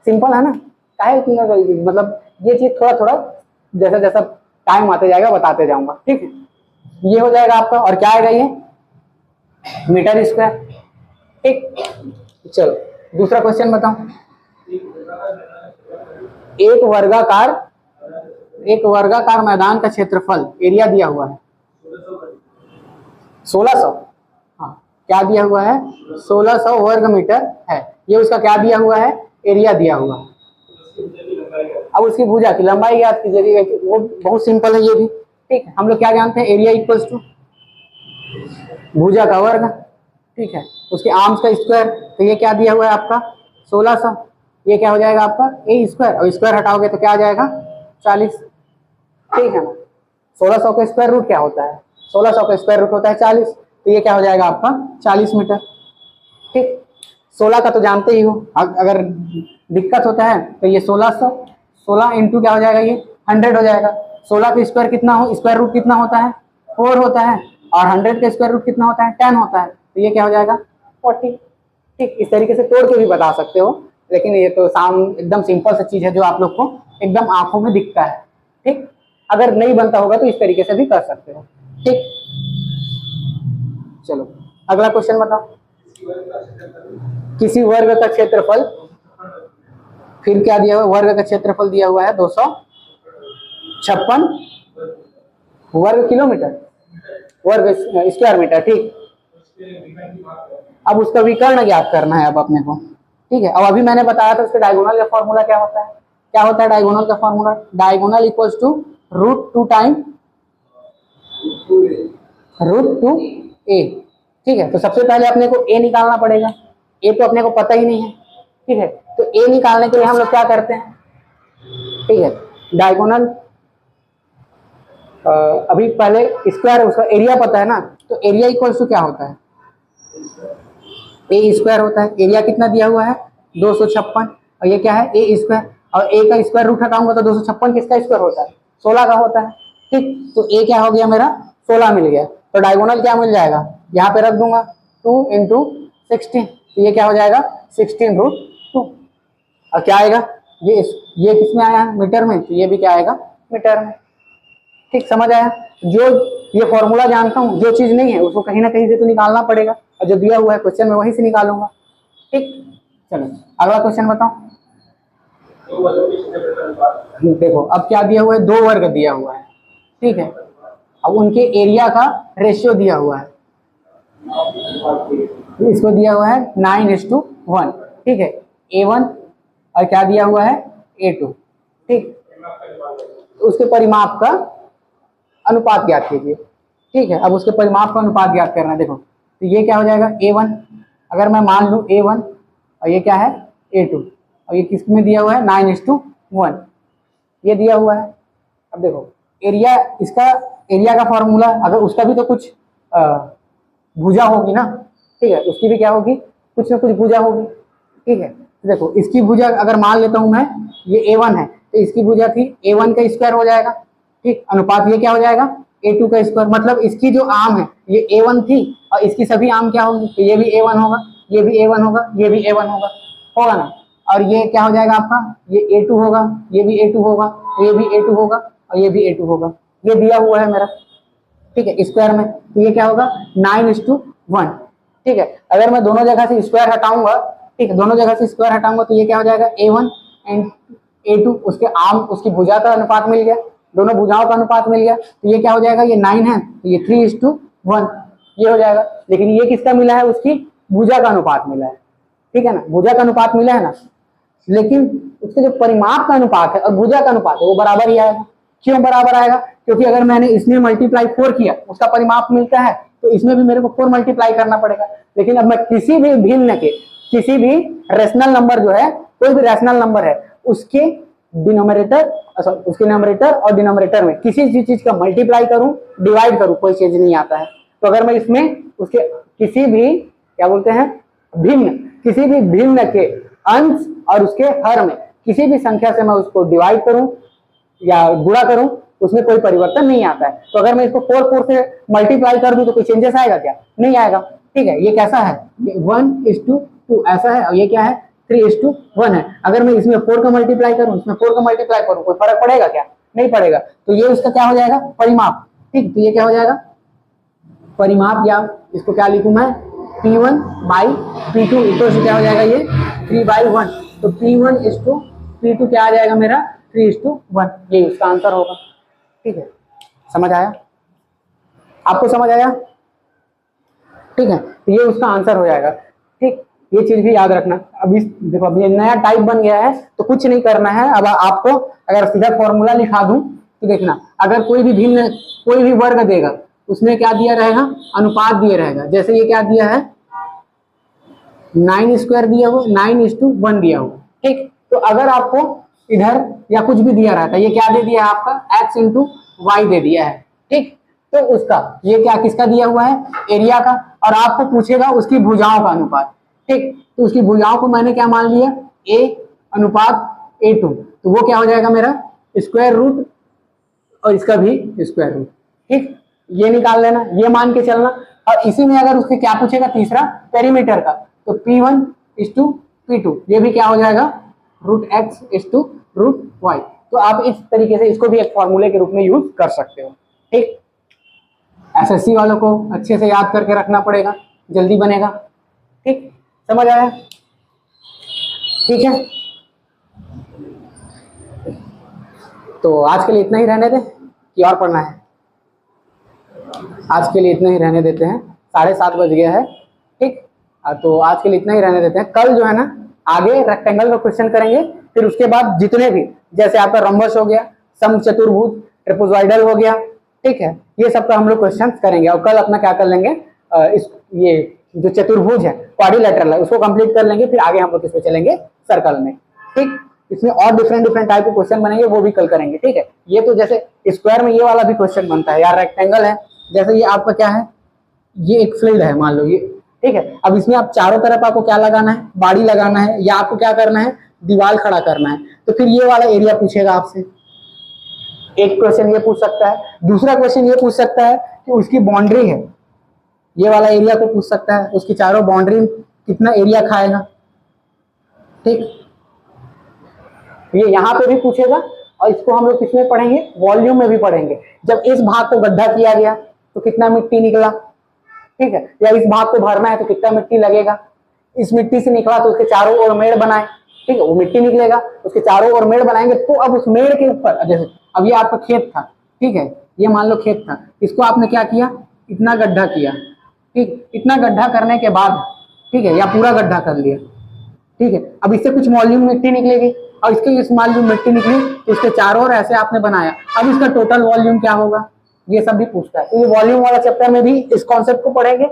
सिंपल है ना। काहे इतना मतलब, ये चीज थोड़ा थोड़ा जैसा जैसा टाइम आते जाएगा बताते जाऊंगा, ठीक है। ये हो जाएगा आपका, और क्या आएगा ये, मीटर स्क्वायर, ठीक। चलो दूसरा क्वेश्चन बताओ। एक वर्गाकार मैदान का क्षेत्रफल, एरिया दिया हुआ है 1600, हाँ क्या दिया हुआ है, 1600 वर्ग मीटर है। ये उसका क्या दिया हुआ है, एरिया दिया हुआ है। अब उसकी भुजा की लंबाई याद कीजिएगा, वो बहुत सिंपल है ये भी, ठीक है। हम लोग क्या जानते हैं, एरिया इक्वल्स टू भुजा का वर्ग, ठीक है, उसके आर्म्स का स्क्वायर। तो ये क्या दिया हुआ है आपका 1600, ये क्या हो जाएगा आपका ए स्क्वायर, और स्क्वायर हटाओगे तो क्या आ जाएगा 40, ठीक है ना। 1600 का स्क्वायर रूट क्या होता है, 1600 का स्क्वायर रूट होता है 40, तो ये क्या हो जाएगा आपका 40 मीटर, ठीक। 16 का तो जानते ही हो, अगर दिक्कत होता है तो ये 16 इंटू क्या हो जाएगा, ये 100 हो जाएगा। 16 का स्क्वायर कितना हो, स्क्वायर रूट कितना होता है 4 होता है, और 100 का स्क्वायर रूट कितना होता है 10 होता है, तो ये क्या हो जाएगा 40, ठीक। इस तरीके से तोड़ के भी बता सकते हो, लेकिन ये तो एकदम सिंपल सा चीज है जो आप लोग को एकदम आंखों में दिखता है, ठीक। अगर नहीं बनता होगा तो इस तरीके से भी कर सकते हो, ठीक। चलो अगला क्वेश्चन बताओ। किसी वर्ग का क्षेत्रफल, फिर क्या दिया हुआ, वर्ग का क्षेत्रफल दिया हुआ है 256 वर्ग किलोमीटर, वर्ग स्क्वायर मीटर, ठीक। अब उसका विकर्ण ज्ञात करना है अब अपने को, ठीक है। अब अभी मैंने बताया था उसके डायगोनल का फॉर्मूला क्या होता है, क्या होता है डायगोनल का formula, diagonal equals to √2 time √2 A, ठीक है। तो सबसे पहले अपने को ए निकालना पड़ेगा, ए तो अपने को पता ही नहीं है, ठीक है। तो ए निकालने के लिए हम लोग क्या करते हैं, ठीक है, डायगोनल अभी पहले स्क्वायर, उसका एरिया पता है ना, तो एरिया इक्वल्स टू क्या होता है, ए स्क्वायर होता है। एरिया कितना दिया हुआ है 256, और ये क्या है ए स्क्वायर, और ए का स्क्वायर रूट हटाऊंगा तो 256 किसका स्क्वायर होता है 16 का होता है, ठीक। तो ए क्या हो गया मेरा 16 मिल गया, तो डायगोनल क्या मिल जाएगा, यहाँ पे रख दूंगा 2 इंटू 16, तो ये क्या हो जाएगा 16√2, और क्या आएगा ये किसमें आया है मीटर में, तो ये भी क्या आएगा मीटर में, ठीक। समझ आया। जो ये फॉर्मूला जानता हूँ, जो चीज नहीं है उसको कहीं ना कहीं से तो निकालना पड़ेगा, और जो दिया हुआ है क्वेश्चन में वहीं से निकालूंगा, ठीक। चलो अगला क्वेश्चन बताओ। देखो अब क्या दिया हुआ है, 2 वर्ग दिया हुआ है, ठीक है। अब उनके एरिया का रेशियो दिया हुआ है, इसको दिया हुआ है 9:1, ठीक है, A1, और क्या दिया हुआ है A2, ठीक। उसके परिमाप का अनुपात ज्ञात कीजिए, ठीक है। अब उसके परिमाप का अनुपात ज्ञात करना है। देखो तो ये क्या हो जाएगा A1। अगर मैं मान लूँ A1 और ये क्या है A2 और ये किस में दिया हुआ है 9:1 ये दिया हुआ है। अब देखो एरिया, इसका एरिया का फॉर्मूला, अगर उसका भी तो कुछ भुजा होगी ना, ठीक है, उसकी भी क्या होगी, कुछ ना कुछ भुजा होगी, ठीक है। तो देखो इसकी भुजा अगर मान लेता हूं मैं, ये A1 है तो इसकी भुजा थी A1 का स्क्वायर हो जाएगा, ठीक, अनुपात ये क्या हो जाएगा A2 का स्क्वायर। मतलब इसकी जो आर्म है ये A1 थी और इसकी सभी आर्म क्या होंगी, तो ये भी A1 होगा, ये भी A1 होगा, ये भी A1 होगा, होगा ना। और ये क्या हो जाएगा आपका, ये A2 होगा, ये भी A2 होगा, ये भी A2 होगा और ये भी A2 होगा। ये दिया हुआ है मेरा, ठीक है, स्क्वायर में। तो ये क्या होगा 9:1, ठीक है। अगर मैं दोनों जगह से स्क्वायर हटाऊंगा, ठीक है, दोनों जगह से स्क्वायर हटाऊंगा तो ये क्या हो जाएगा A1 एंड A2, उसके आर्म, उसकी भुजा का अनुपात मिल गया, दोनों भुजाओं का अनुपात मिल गया। तो ये क्या हो जाएगा, ये 9 है तो ये 3:1 ये हो जाएगा। लेकिन ये किसका मिला है, उसकी भुजा का अनुपात मिला है, ठीक है ना, भुजा का अनुपात मिला है ना। लेकिन उसके जो परिमाप का अनुपात है और भुजा का अनुपात है वो बराबर ही आएगा। क्यों बराबर आएगा, क्योंकि अगर मैंने इसमें मल्टीप्लाई 4 किया उसका परिमाप मिलता है तो इसमें भी मेरे को 4 मल्टीप्लाई करना पड़ेगा। लेकिन अब मैं किसी भी भिन्न के, किसी भी रेशनल नंबर जो है, कोई भी रेशनल नंबर है, उसके डिनोमिनेटर, उसके न्यूमरेटर और डिनोमिनेटर में किसी चीज का मल्टीप्लाई करूं, डिवाइड करूं, कोई चीज नहीं आता है। तो अगर मैं इसमें उसके किसी भी क्या बोलते हैं भिन्न, किसी भी भिन्न के अंश और उसके हर में किसी भी संख्या से मैं उसको डिवाइड करूं या गुणा करूं, उसमें कोई परिवर्तन नहीं आता है। तो अगर मैं इसको 4 से मल्टीप्लाई कर दूं तो कोई चेंजेस आएगा क्या, नहीं आएगा, ठीक है। ये कैसा है, ये 1:2 ऐसा है और ये क्या है 3:1 है। अगर मैं इसमें 4 का मल्टीप्लाई करूं, इसमें 4 का मल्टीप्लाई करूं, कोई फर्क पड़ेगा क्या, नहीं पड़ेगा। तो ये उसका क्या हो जाएगा परिमाप, ठीक। तो ये क्या हो जाएगा परिमाप, या इसको क्या लिखूं मैं P1/P2 इक्वल टू क्या हो जाएगा ये 3/1। तो P1:P2 क्या आ जाएगा मेरा 3:1, ये उसका आंसर होगा, ठीक है। समझ आया, आपको समझ आया, ठीक है। तो ये उसका आंसर हो जाएगा, ठीक। ये चीज भी याद रखना। अब इस देखो अब ये नया टाइप बन गया है तो कुछ नहीं करना है। अब आपको अगर सीधा फॉर्मूला लिखा दूं तो देखना, अगर कोई भी भिन्न, कोई भी वर्ग देगा उसमें क्या दिया रहेगा, अनुपात दिया रहेगा। जैसे ये क्या दिया है 9² दिया हुआ, 9:1 दिया हुआ, ठीक। तो अगर आपको इधर या कुछ भी दिया रहता है, ये क्या दे दिया है आपका x × y दे दिया है, ठीक। तो उसका ये क्या किसका दिया हुआ है एरिया का, और आपको पूछेगा उसकी भुजाओं का अनुपात, ठीक। तो उसकी भुजाओं को मैंने क्या मान लिया A/A2, तो वो क्या हो जाएगा मेरा स्क्वायर रूट और इसका भी स्क्वायर रूट, ठीक। ये निकाल लेना, ये मान के चलना। और इसी में अगर उसके क्या पूछेगा तीसरा पेरीमीटर का, तो P1:P2 ये भी क्या हो जाएगा √x/√y। तो आप इस तरीके से इसको भी एक फॉर्मूले के रूप में यूज कर सकते हो, ठीक। एसएससी वालों को अच्छे से याद करके रखना पड़ेगा, जल्दी बनेगा, ठीक। समझ आया, ठीक है। तो आज के लिए इतना ही रहने दे कि और पढ़ना है, आज के लिए इतना ही रहने देते हैं, 7:30 बज गया है, ठीक। तो आज के लिए इतना ही रहने देते हैं। कल जो है ना आगे रेक्टेंगल का क्वेश्चन करेंगे, फिर उसके बाद जितने भी जैसे आपका रंबस हो गया, समचतुर्भुज, ट्रापेजॉइडल हो गया, ठीक है, ये सब का हम लोग क्वेश्चन करेंगे। और कल अपना क्या कर लेंगे, इस ये जो चतुर्भुज है क्वाड्रिलेटरल है उसको कंप्लीट कर लेंगे, फिर आगे हम लोग किस पे चलेंगे सर्कल में, ठीक। इसमें और डिफरेंट टाइप के क्वेश्चन बनेंगे, वो भी कल करेंगे, ठीक है। ये तो जैसे स्क्वायर में ये वाला भी क्वेश्चन बनता है यार, रेक्टेंगल है, जैसे ये आपका क्या है, ये एक फील्ड है मान लो ये, ठीक है। अब इसमें आप चारों तरफ आपको क्या लगाना है, बाड़ी लगाना है, या आपको क्या करना है दीवार खड़ा करना है। तो फिर ये वाला एरिया पूछेगा आपसे, एक क्वेश्चन ये पूछ सकता है। दूसरा क्वेश्चन ये पूछ सकता है कि उसकी बाउंड्री है, ये वाला एरिया को पूछ सकता है, उसकी चारों बाउंड्री कितना एरिया खाएगा, ठीक। ये यहाँ पे भी पूछेगा, और इसको हम लोग किसमें पढ़ेंगे, वॉल्यूम में भी पढ़ेंगे। जब इस भाग को गड्ढा किया गया तो कितना मिट्टी निकला, ठीक है, या इस भाग को भरना है तो कितना मिट्टी लगेगा, इस मिट्टी से निकला तो उसके चारों ओर मेड़ बनाए, ठीक है, वो मिट्टी निकलेगा, उसके चारों ओर मेड़ बनाएंगे। तो अब उस मेड़ के ऊपर, जैसे अब ये आपका खेत था, ठीक है, ये मान लो खेत था, इसको आपने क्या किया, इतना गड्ढा किया, ठीक। इतना गड्ढा करने के बाद, ठीक है, या पूरा गड्ढा कर लिया, ठीक है। अब इससे कुछ वॉल्यूम मिट्टी निकलेगी, और इसके लिए मान लो मिट्टी निकली तो इसके चारों ओर ऐसे आपने बनाया, अब इसका टोटल वॉल्यूम क्या होगा, ये सब भी पूछता है। तो ये वॉल्यूम वाला चैप्टर में भी इस कॉन्सेप्ट को पढ़ेंगे।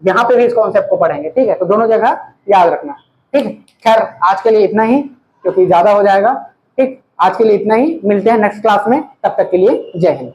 यहाँ पे भी इस कॉन्सेप्ट को पढ़ेंगे, ठीक है। तो दोनों जगह याद रखना, ठीक है। खैर आज के लिए इतना ही, क्योंकि ज्यादा हो जाएगा, ठीक। आज के लिए इतना ही, मिलते हैं नेक्स्ट क्लास में, तब तक के लिए जय हिंद।